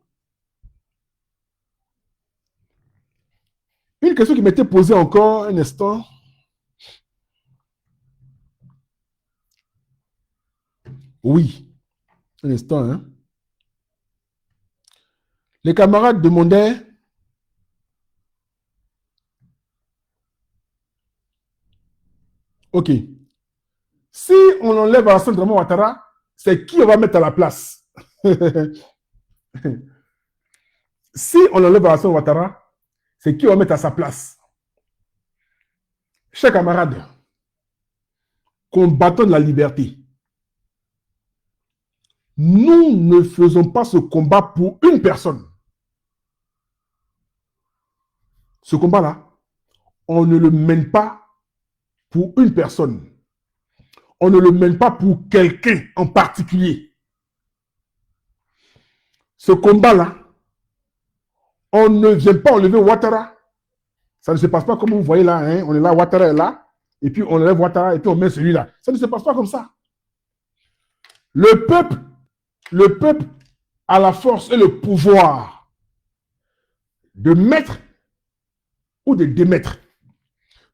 Une question qui m'était posée encore un instant. Oui, un instant. Hein. Les camarades demandaient OK. Si on enlève Alassane Draman Ouattara, c'est qui on va mettre à la place? Si on enlève Alassane Ouattara, c'est qui on va mettre à sa place? Chers camarades, combattants de la liberté, nous ne faisons pas ce combat pour une personne. Ce combat-là, on ne le mène pas pour une personne. On ne le mène pas pour quelqu'un en particulier. Ce combat-là, on ne vient pas enlever Ouattara. Ça ne se passe pas comme vous voyez là. Hein? On est là, Ouattara est là, et puis on enlève Ouattara, et puis on met celui-là. Ça ne se passe pas comme ça. Le peuple a la force et le pouvoir de mettre ou de démettre,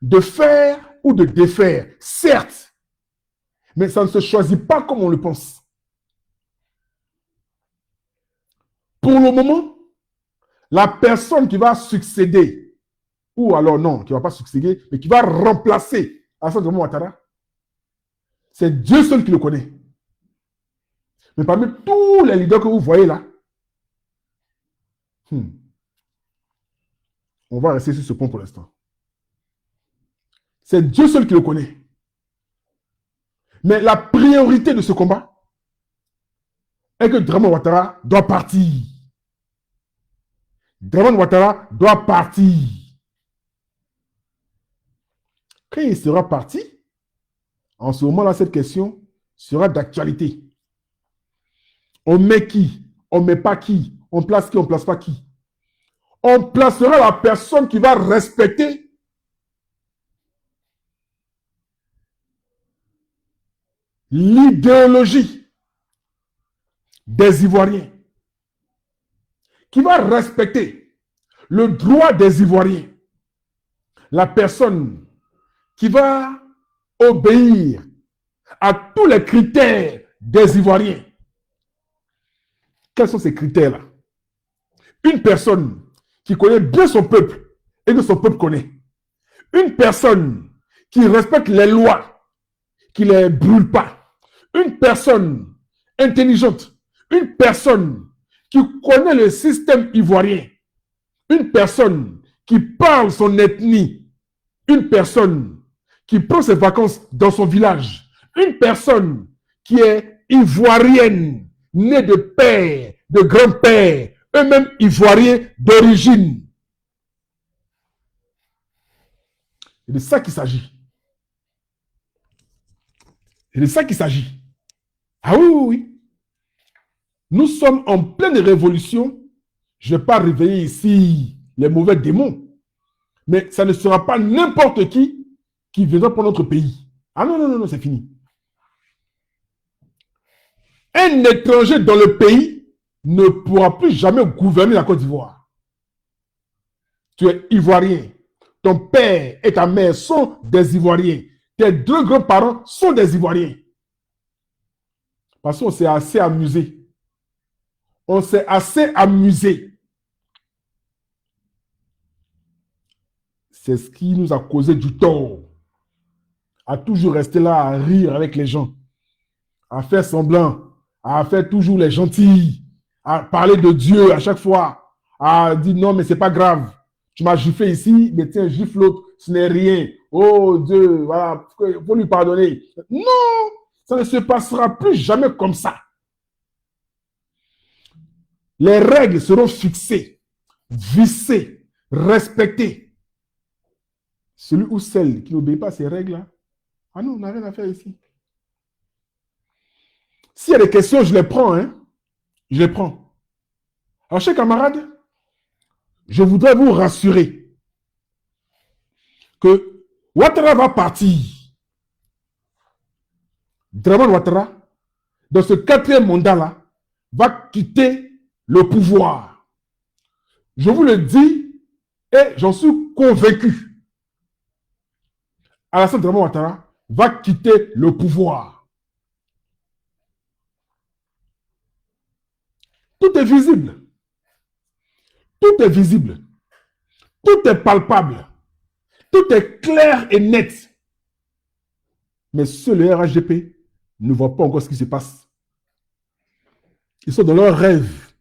de faire ou de défaire, certes, mais ça ne se choisit pas comme on le pense. Pour le moment, la personne qui va succéder, ou alors non, qui ne va pas succéder, mais qui va remplacer Alassane Draman Ouattara, c'est Dieu seul qui le connaît. Mais parmi tous les leaders que vous voyez là, on va rester sur ce point pour l'instant. C'est Dieu seul qui le connaît. Mais la priorité de ce combat est que Draman Ouattara doit partir. Draman Ouattara doit partir. Quand il sera parti, en ce moment-là, cette question sera d'actualité. On met qui? On ne met pas qui? On place qui? On ne place pas qui? On placera la personne qui va respecter l'idéologie des Ivoiriens, qui va respecter le droit des Ivoiriens, la personne qui va obéir à tous les critères des Ivoiriens. Quels sont ces critères-là? Une personne qui connaît bien son peuple et que son peuple connaît. Une personne qui respecte les lois, qui ne les brûle pas. Une personne intelligente. Une personne qui connaît le système ivoirien. Une personne qui parle son ethnie. Une personne qui prend ses vacances dans son village. Une personne qui est ivoirienne, née de père, de grand-père, eux-mêmes ivoiriens d'origine. C'est de ça qu'il s'agit. C'est de ça qu'il s'agit. Ah oui, oui, oui. Nous sommes en pleine révolution. Je ne vais pas réveiller ici les mauvais démons. Mais ça ne sera pas n'importe qui viendra pour notre pays. Ah non, non, non, non, c'est fini. Un étranger dans le pays ne pourra plus jamais gouverner la Côte d'Ivoire. Tu es ivoirien. Ton père et ta mère sont des Ivoiriens. Tes deux grands-parents sont des Ivoiriens. Parce qu'on s'est assez amusé. On s'est assez amusé. C'est ce qui nous a causé du tort. À toujours rester là à rire avec les gens. À faire semblant. À faire toujours les gentils. À parler de Dieu à chaque fois. a dit non, mais c'est pas grave. Tu m'as giflé ici, mais tiens, gifle l'autre, ce n'est rien. Oh Dieu, voilà, il faut lui pardonner. Non, ça ne se passera plus jamais comme ça. Les règles seront fixées, vissées, respectées. Celui ou celle qui n'obéit pas à ces règles-là, ah non, on n'a rien à faire ici. S'il y a des questions, je les prends, hein. Je les prends. Alors, chers camarades, je voudrais vous rassurer que Ouattara va partir. Draman Ouattara, dans ce 4e mandat-là, va quitter le pouvoir. Je vous le dis et j'en suis convaincu. Alassane Draman Ouattara va quitter le pouvoir. Tout est visible. Tout est visible. Tout est palpable. Tout est clair et net. Mais ceux, le RHDP, ne voient pas encore ce qui se passe. Ils sont dans leur rêve.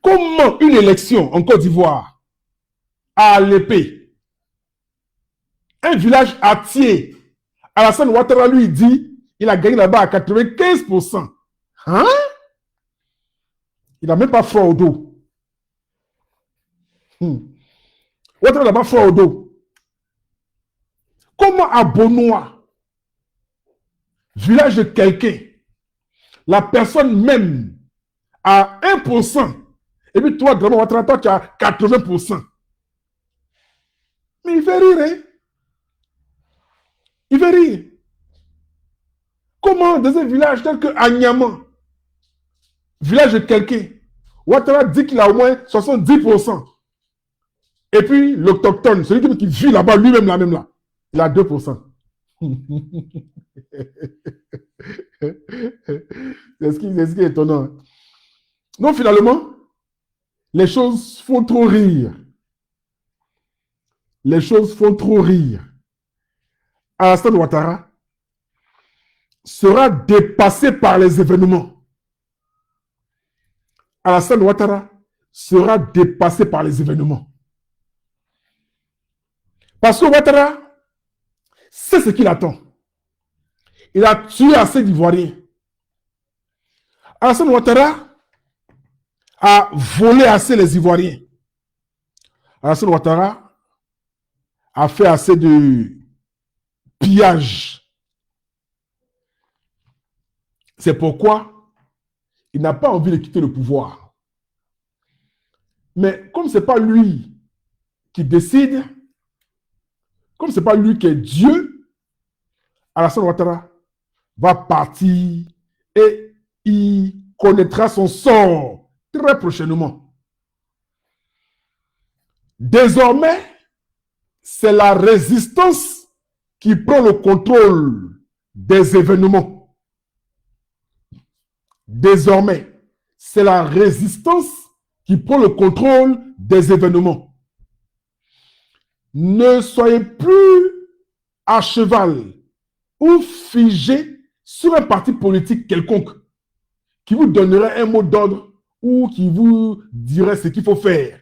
Comment une élection en Côte d'Ivoire, à l'épée, un village entier, Alassane Ouattara lui dit, il a gagné là-bas à 95%. Hein? Il n'a même pas froid au dos. Ouattara n'a pas froid au dos. Comment à Bonois, village de quelqu'un, la personne même a 1%, et puis toi, Draman Ouattara, toi, tu as 80%. Mais il fait rire, hein? Il fait rire. Comment dans un village tel que Agnaman, village de quelqu'un, Ouattara dit qu'il a au moins 70%. Et puis l'autochtone, celui qui vit là-bas, lui-même là, même là, il a 2%. C'est ce qui est étonnant. Donc finalement, les choses font trop rire. Les choses font trop rire. Alassane Ouattara sera dépassé par les événements. Alassane Ouattara sera dépassé par les événements. Parce que Ouattara sait ce qu'il attend. Il a tué assez d'Ivoiriens. Alassane Ouattara a volé assez les Ivoiriens. Alassane Ouattara a fait assez de pillage. C'est pourquoi il n'a pas envie de quitter le pouvoir. Mais comme ce n'est pas lui qui décide, comme ce n'est pas lui qui est Dieu, Alassane Ouattara va partir et il connaîtra son sort très prochainement. Désormais, c'est la résistance qui prend le contrôle des événements. Désormais, c'est la résistance qui prend le contrôle des événements. Ne soyez plus à cheval ou figé sur un parti politique quelconque qui vous donnerait un mot d'ordre ou qui vous dirait ce qu'il faut faire.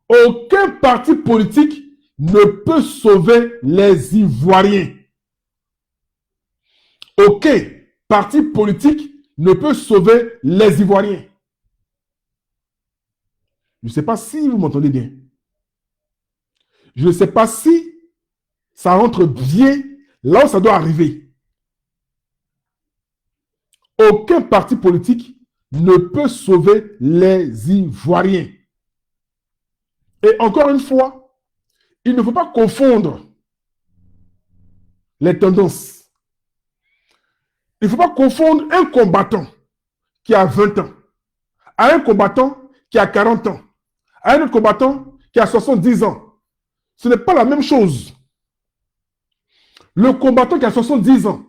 Aucun parti politique ne peut sauver les Ivoiriens. Aucun parti politique ne peut sauver les Ivoiriens. Je ne sais pas si vous m'entendez bien. Je ne sais pas si ça rentre bien là où ça doit arriver. Aucun parti politique ne peut sauver les Ivoiriens. Et encore une fois, il ne faut pas confondre les tendances. Il ne faut pas confondre un combattant qui a 20 ans à un combattant qui a 40 ans, à un autre combattant qui a 70 ans. Ce n'est pas la même chose. Le combattant qui a 70 ans,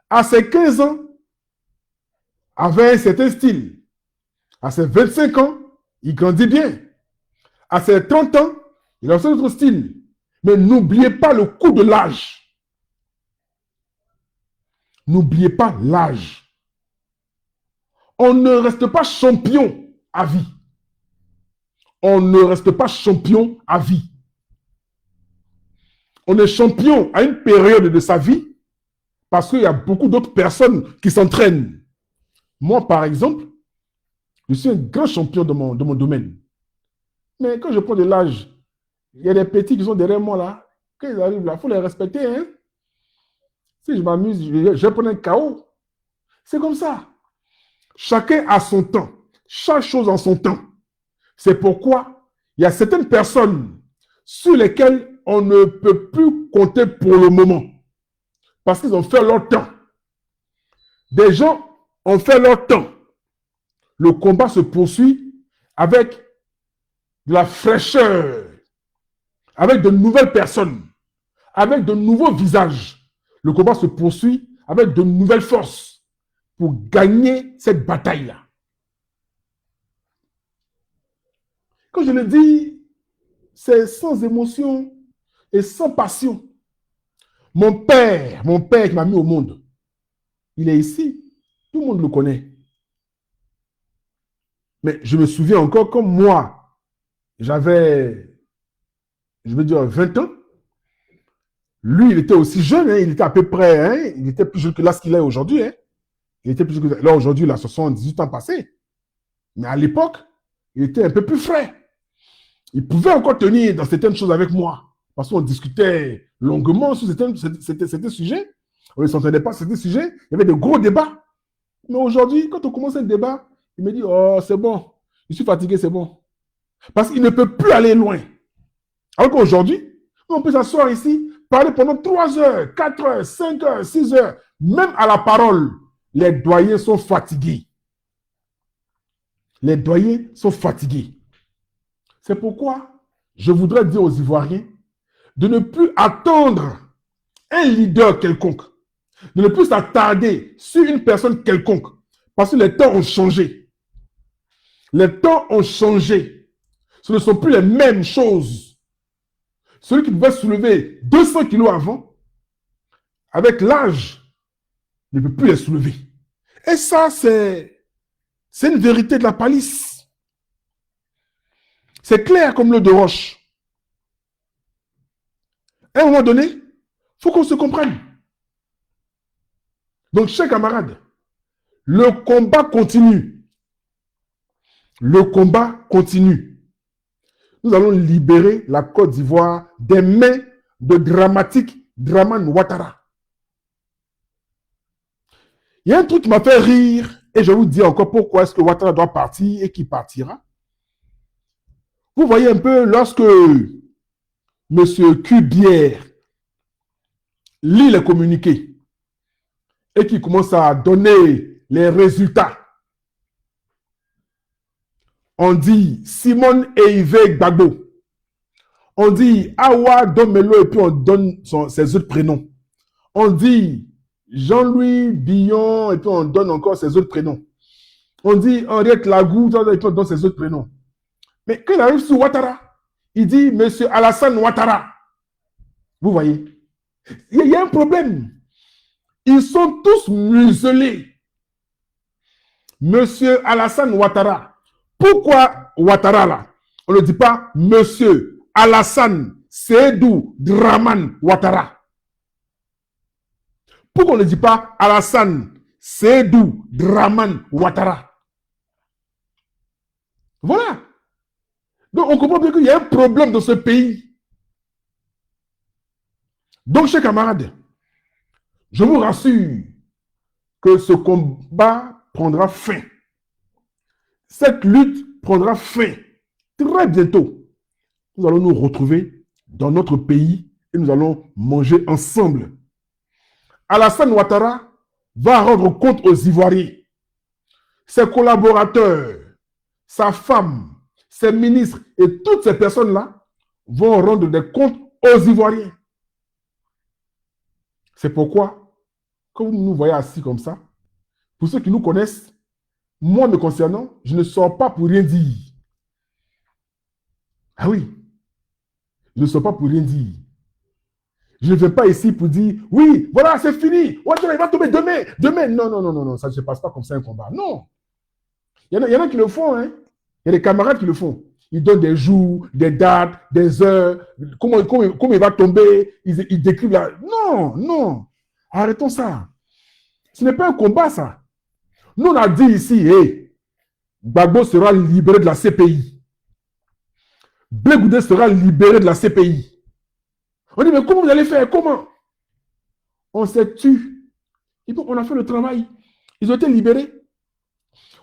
à ses 15 ans, avait un certain style. À ses 25 ans, il grandit bien. À ses 30 ans, il a un autre style. Mais n'oubliez pas le coup de l'âge. N'oubliez pas l'âge. On ne reste pas champion à vie. On ne reste pas champion à vie. On est champion à une période de sa vie parce qu'il y a beaucoup d'autres personnes qui s'entraînent. Moi, par exemple, je suis un grand champion de mon domaine. Mais quand je prends de l'âge, il y a des petits qui sont derrière moi là. Quand ils arrivent là, il faut les respecter. Hein? Si je m'amuse, je prends un KO. C'est comme ça. Chacun a son temps. Chaque chose en son temps. C'est pourquoi il y a certaines personnes sur lesquelles on ne peut plus compter pour le moment. Parce qu'ils ont fait leur temps. Des gens ont fait leur temps. Le combat se poursuit avec de la fraîcheur, avec de nouvelles personnes, avec de nouveaux visages. Le combat se poursuit avec de nouvelles forces pour gagner cette bataille-là. Quand je le dis, c'est sans émotion et sans passion. Mon père qui m'a mis au monde, il est ici. Tout le monde le connaît. Mais je me souviens encore comme moi, j'avais, je veux dire, 20 ans. Lui, il était aussi jeune, hein, il était à peu près, hein, il était plus jeune que là ce qu'il est aujourd'hui. Hein. Il était plus jeune que là aujourd'hui, il a 78 ans passés. Mais à l'époque, il était un peu plus frais. Il pouvait encore tenir dans certaines choses avec moi. Parce qu'on discutait longuement sur certains sujets. On ne s'entendait pas sur certains sujets. Il y avait de gros débats. Mais aujourd'hui, quand on commence un débat, il me dit, oh, c'est bon. Je suis fatigué, c'est bon. Parce qu'il ne peut plus aller loin. Alors qu'aujourd'hui, on peut s'asseoir ici, parler pendant 3 heures, 4 heures, 5 heures, 6 heures. Même à la parole, les doyens sont fatigués. Les doyens sont fatigués. C'est pourquoi je voudrais dire aux Ivoiriens de ne plus attendre un leader quelconque, de ne plus s'attarder sur une personne quelconque, parce que les temps ont changé. Les temps ont changé. Ce ne sont plus les mêmes choses. Celui qui pouvait soulever 200 kilos avant, avec l'âge, ne peut plus les soulever. Et ça, c'est une vérité de la palisse. C'est clair comme l'eau de roche. À un moment donné, il faut qu'on se comprenne. Donc, chers camarades, le combat continue. Le combat continue. Nous allons libérer la Côte d'Ivoire des mains de dramatique Dramane Ouattara. Il y a un truc qui m'a fait rire, et je vais vous dire encore pourquoi est-ce que Ouattara doit partir et qui partira. Vous voyez un peu, lorsque M. Cubière lit les communiqués et qui commence à donner les résultats, on dit Simone Eivé Gbagbo, on dit Awa Domelo et puis on donne ses autres prénoms. On dit Jean-Louis Billon et puis on donne encore ses autres prénoms. On dit Henriette Lagou et puis on donne ses autres prénoms. Mais quand il arrive sur Ouattara, il dit M. Alassane Ouattara. Vous voyez, il y a un problème. Ils sont tous muselés. M. Alassane Ouattara. Pourquoi Ouattara là? On ne dit pas M. Alassane Seydou Dramane Ouattara. Pourquoi on ne dit pas Alassane Seydou Dramane Ouattara? Voilà. Donc on comprend bien qu'il y a un problème dans ce pays. Donc, chers camarades, je vous rassure que ce combat prendra fin. Cette lutte prendra fin très bientôt. Nous allons nous retrouver dans notre pays et nous allons manger ensemble. Alassane Ouattara va rendre compte aux Ivoiriens. Ses collaborateurs, sa femme, ses ministres et toutes ces personnes-là vont rendre des comptes aux Ivoiriens. C'est pourquoi, quand vous nous voyez assis comme ça, pour ceux qui nous connaissent, moi me concernant, je ne sors pas pour rien dire. Ah oui, je ne sors pas pour rien dire. Je ne viens pas ici pour dire, oui, voilà, c'est fini. Ouattara, il va tomber demain. Demain, non, ça ne se passe pas comme ça un combat. Non. Il y en a qui le font, hein. Il y a des camarades qui le font. Ils donnent des jours, des dates, des heures, comment il va tomber, ils décrivent la... Non, non. Arrêtons ça. Ce n'est pas un combat, ça. Nous, on a dit ici, hey, Gbagbo sera libéré de la CPI. Blé Goudé sera libéré de la CPI. On dit, mais comment vous allez faire? Comment? On s'est tué. Et puis, on a fait le travail. Ils ont été libérés.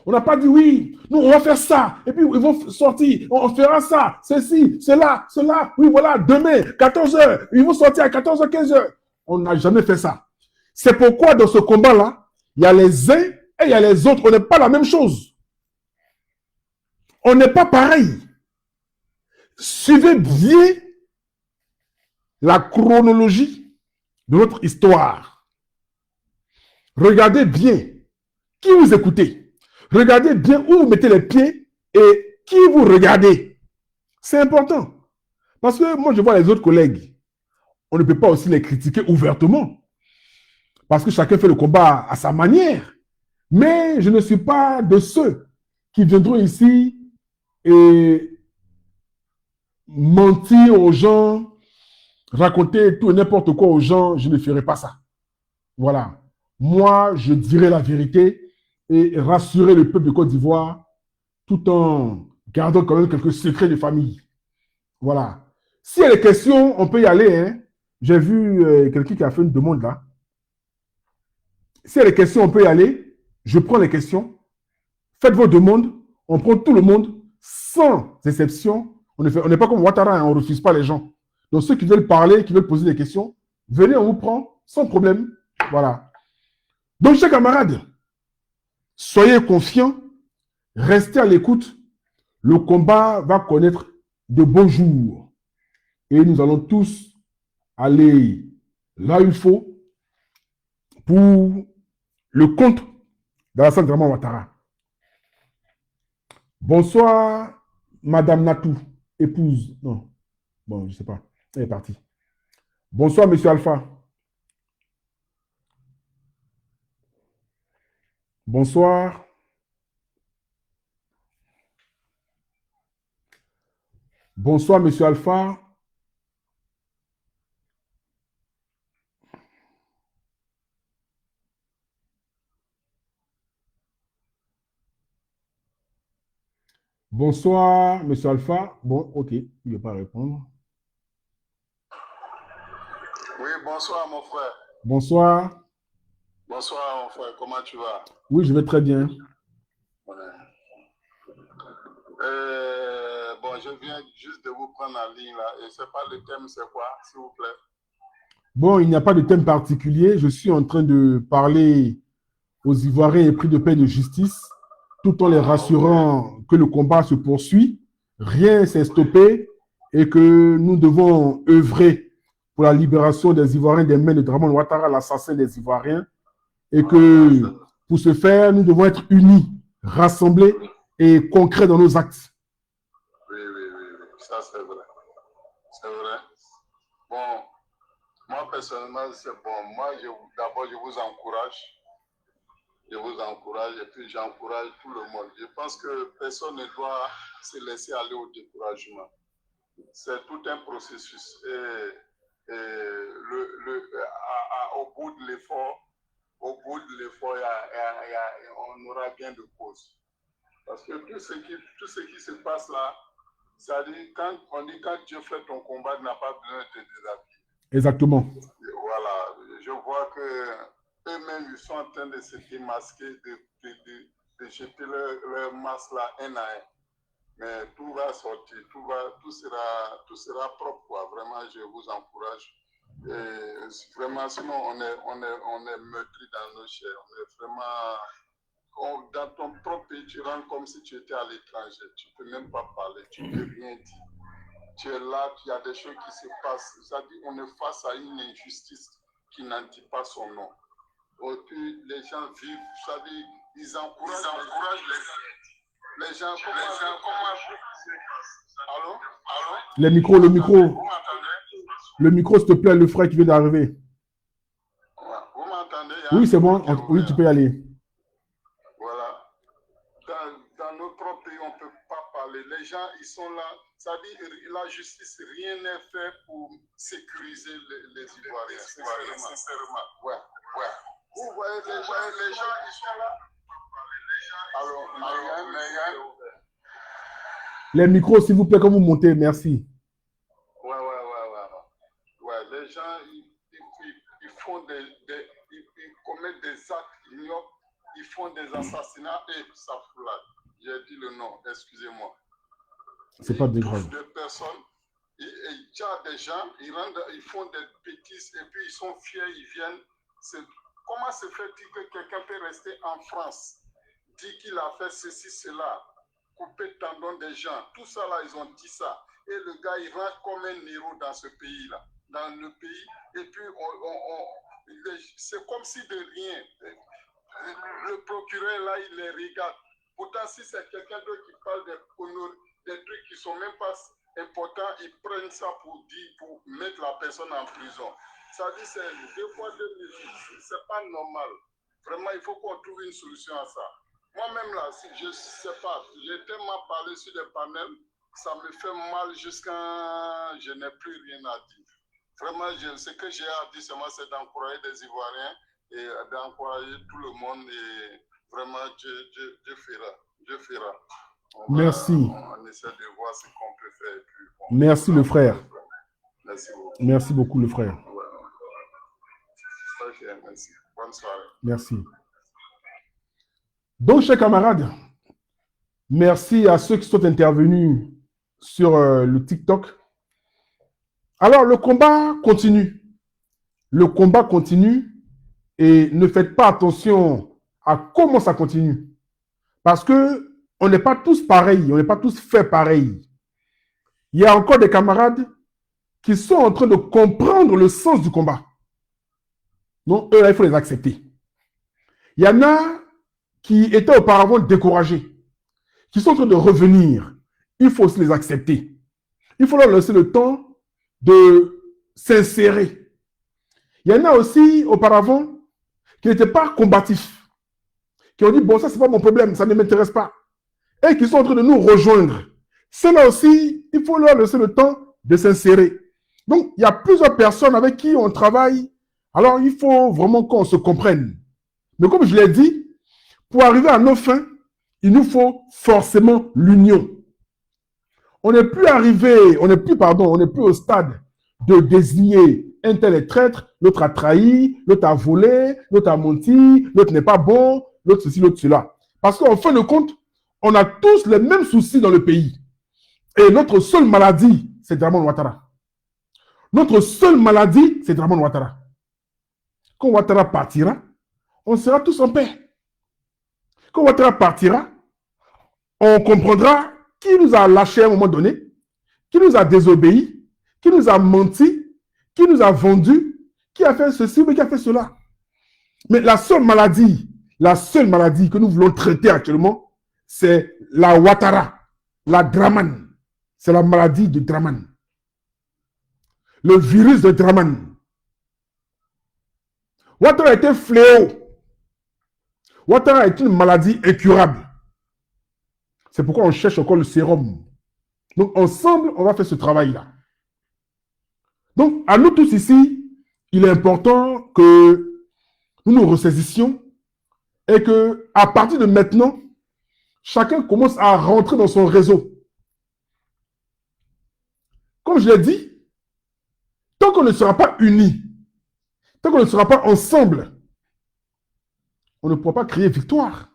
On n'a pas dit oui, nous on va faire ça, et puis ils vont sortir, on fera ça, ceci, cela, oui voilà, demain, 14h, ils vont sortir à 14h, 15h. On n'a jamais fait ça. C'est pourquoi dans ce combat-là, il y a les uns et il y a les autres, on n'est pas la même chose. On n'est pas pareil. Suivez bien la chronologie de notre histoire. Regardez bien qui vous écoutez. Regardez bien où vous mettez les pieds et qui vous regardez. C'est important. Parce que moi, je vois les autres collègues. On ne peut pas aussi les critiquer ouvertement. Parce que chacun fait le combat à sa manière. Mais je ne suis pas de ceux qui viendront ici et mentir aux gens, raconter tout et n'importe quoi aux gens. Je ne ferai pas ça. Voilà. Moi, je dirai la vérité et rassurer le peuple de Côte d'Ivoire tout en gardant quand même quelques secrets de famille. Voilà. S'il y a des questions, on peut y aller. Hein. J'ai vu quelqu'un qui a fait une demande là. S'il y a des questions, on peut y aller. Je prends les questions. Faites vos demandes. On prend tout le monde sans exception. On n'est pas comme Ouattara, hein, on ne refuse pas les gens. Donc ceux qui veulent parler, qui veulent poser des questions, venez, on vous prend sans problème. Voilà. Donc, chers camarades, soyez confiants, restez à l'écoute. Le combat va connaître de beaux jours. Et nous allons tous aller là où il faut pour le compte d'Alassane Draman Ouattara. Bonsoir, Madame Natou, épouse. Non, bon, je ne sais pas. Elle est partie. Bonsoir, Monsieur Alpha. Bonsoir. Bonsoir, Monsieur Alpha. Bonsoir, Monsieur Alpha. Bon, ok, il ne veut pas répondre. Oui, bonsoir, mon frère. Bonsoir. Bonsoir, mon frère. Comment tu vas? Oui, je vais très bien. Ouais. Bon, je viens juste de vous prendre en ligne là. Et je ne sais pas le thème, c'est quoi, s'il vous plaît? Bon, il n'y a pas de thème particulier. Je suis en train de parler aux Ivoiriens épris de paix et de justice, tout en les rassurant que le combat se poursuit, rien ne s'est stoppé et que nous devons œuvrer pour la libération des Ivoiriens des mains de Draman Ouattara, l'assassin des Ivoiriens, et que pour ce faire, nous devons être unis, rassemblés et concrets dans nos actes. Oui, ça c'est vrai. C'est vrai. Bon, moi personnellement, c'est bon. Moi, d'abord, je vous encourage. Je vous encourage et puis j'encourage tout le monde. Je pense que personne ne doit se laisser aller au découragement. C'est tout un processus. Et au bout de l'effort, on aura gain de cause. Parce que tout ce qui se passe là, ça dit, quand Dieu fait ton combat, il n'a pas besoin de te déshabiller. Exactement. Et voilà, je vois que eux-mêmes, ils sont en train de se démasquer, de jeter leur masque là un à un. Mais tout va sortir, tout sera propre, quoi. Vraiment, je vous encourage. Et vraiment, sinon, on est meurtri dans nos chairs. On est vraiment... dans ton propre pays, tu rentres comme si tu étais à l'étranger. Tu ne peux même pas parler, tu ne peux rien dire. Tu es là, il y a des choses qui se passent. C'est-à-dire qu'on est face à une injustice qui n'en dit pas son nom. Et puis, les gens vivent, c'est-à-dire, ils encouragent les gens. Allô? Le micro. Vous m'entendez? Le micro, s'il te plaît, le frère qui vient d'arriver. Vous m'entendez? Oui, c'est bon. Oui, tu peux y aller. Voilà. dans notre pays, on ne peut pas parler. Les gens, ils sont là. Ça dit, la justice, rien n'est fait pour sécuriser les Ivoiriens, sincèrement. Ouais. Vous voyez, les gens, ils sont là. Alors, les micros, s'il vous plaît, quand vous montez, merci. Ouais, les gens, ils font ils commettent des actes ignobles, ils font des assassinats et ça fout là. J'ai dit le nom, excusez-moi. C'est pas grave. Des personnes, il y a des gens, ils font des bêtises et puis ils sont fiers, ils viennent. Comment se fait-il que quelqu'un peut rester en France, dit qu'il a fait ceci, cela, couper le tendon des gens, tout ça là, ils ont dit ça. Et le gars, il rentre comme un héros dans ce pays-là, dans le pays, et puis c'est comme si de rien. Le procureur là, il les regarde. Pourtant, si c'est quelqu'un d'autre qui parle des trucs qui ne sont même pas importants, ils prennent ça pour mettre la personne en prison. Ça dit, c'est 2 fois 2 mesures. C'est pas normal. Vraiment, il faut qu'on trouve une solution à ça. Moi-même, là, je ne sais pas, j'ai tellement parlé sur des panels, ça me fait mal jusqu'à... Je n'ai plus rien à dire. Vraiment, ce que j'ai à dire, c'est d'encourager des Ivoiriens et d'encourager tout le monde. Et vraiment, Dieu fera. Merci. On essaie de voir ce qu'on peut faire. Et puis, merci, le frère. Merci beaucoup. Merci beaucoup, le frère. Ok, merci. Bonne soirée. Merci. Donc, chers camarades, merci à ceux qui sont intervenus sur le TikTok. Alors, le combat continue. Le combat continue et ne faites pas attention à comment ça continue. Parce que on n'est pas tous pareils, on n'est pas tous faits pareils. Il y a encore des camarades qui sont en train de comprendre le sens du combat. Donc, eux, là, il faut les accepter. Il y en a qui étaient auparavant découragés, qui sont en train de revenir. Il faut aussi les accepter. Il faut leur laisser le temps de s'insérer. Il y en a aussi, auparavant, qui n'étaient pas combatifs, qui ont dit, bon, ça, c'est pas mon problème, ça ne m'intéresse pas. Et qui sont en train de nous rejoindre. Ceux-là aussi, il faut leur laisser le temps de s'insérer. Donc, il y a plusieurs personnes avec qui on travaille. Alors, il faut vraiment qu'on se comprenne. Mais comme je l'ai dit, pour arriver à nos fins, il nous faut forcément l'union. On n'est plus au stade de désigner un tel est traître, l'autre a trahi, l'autre a volé, l'autre a menti, l'autre n'est pas bon, l'autre ceci, l'autre cela. Parce qu'en fin de compte, on a tous les mêmes soucis dans le pays. Et notre seule maladie, c'est Dramane Ouattara. Notre seule maladie, c'est Dramane Ouattara. Quand Ouattara partira, on sera tous en paix. Quand Ouattara partira, on comprendra qui nous a lâchés à un moment donné, qui nous a désobéi, qui nous a menti, qui nous a vendu, qui a fait ceci ou qui a fait cela. Mais la seule maladie que nous voulons traiter actuellement, c'est la Ouattara, la Dramane. C'est la maladie de Dramane. Le virus de Dramane. Ouattara est un fléau. Ouattara est une maladie incurable. C'est pourquoi on cherche encore le sérum. Donc, ensemble, on va faire ce travail-là. Donc, à nous tous ici, il est important que nous nous ressaisissions et que, à partir de maintenant, chacun commence à rentrer dans son réseau. Comme je l'ai dit, tant qu'on ne sera pas unis, tant qu'on ne sera pas ensemble, on ne pourra pas créer victoire.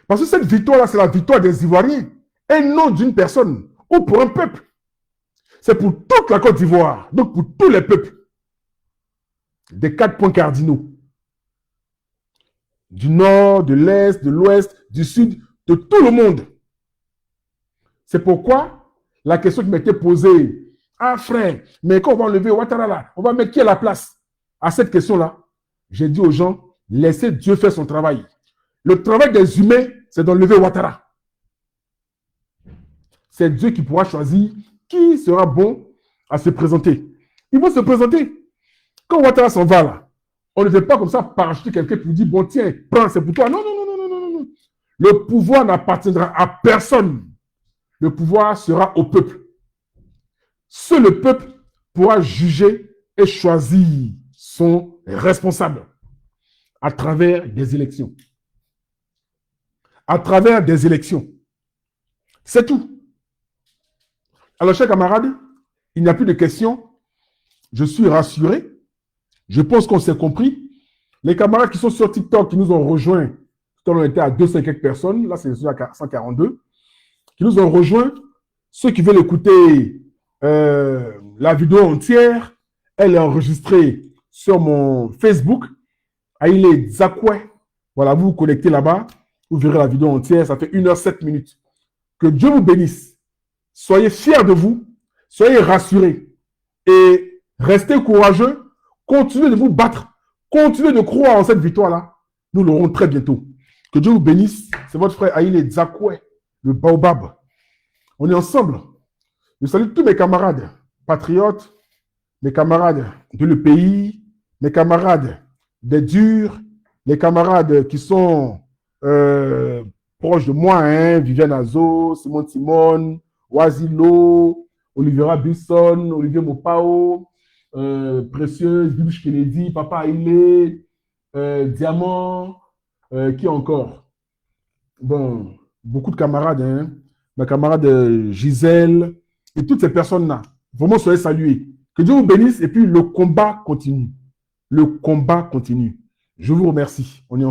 Parce que cette victoire-là, c'est la victoire des Ivoiriens, et non d'une personne ou pour un peuple. C'est pour toute la Côte d'Ivoire, donc pour tous les peuples. Des 4 points cardinaux. Du nord, de l'est, de l'ouest, du sud, de tout le monde. C'est pourquoi la question qui m'était posée, ah frère, mais quand on va enlever Ouattara là, on va mettre qui à la place? À cette question-là, j'ai dit aux gens, laissez Dieu faire son travail. Le travail des humains, c'est d'enlever Ouattara. C'est Dieu qui pourra choisir qui sera bon à se présenter. Ils vont se présenter. Quand Ouattara s'en va là, on ne fait pas comme ça parachuter quelqu'un qui lui dit, bon tiens, prends, c'est pour toi. Non, non, non, non, non, non, non. Le pouvoir n'appartiendra à personne. Le pouvoir sera au peuple. Seul le peuple pourra juger et choisir son responsable à travers des élections. À travers des élections. C'est tout. Alors, chers camarades, il n'y a plus de questions. Je suis rassuré. Je pense qu'on s'est compris. Les camarades qui sont sur TikTok, qui nous ont rejoints, tout à l'heure on était à 200 quelques personnes, là c'est à 142, qui nous ont rejoints, ceux qui veulent écouter la vidéo entière, elle est enregistrée sur mon Facebook, Haile Zakwe. Voilà, vous vous connectez là-bas, vous verrez la vidéo entière, ça fait 1h07. Que Dieu vous bénisse. Soyez fiers de vous, soyez rassurés et restez courageux, continuez de vous battre, continuez de croire en cette victoire-là. Nous l'aurons très bientôt. Que Dieu vous bénisse. C'est votre frère Haile Zakwe, le Baobab. On est ensemble. Je salue tous mes camarades patriotes, mes camarades de le pays, mes camarades des durs, les camarades qui sont proches de moi, hein, Viviane Azo, Simone, Oisilo, Olivera Bisson, Olivier Mopao, Précieuse, Bibush Kennedy, Papa Haile, Diamant, qui encore? Bon, beaucoup de camarades, hein, ma camarade Gisèle, et toutes ces personnes-là. Vraiment, soyez salués. Que Dieu vous bénisse et puis le combat continue. Le combat continue. Je vous remercie. On est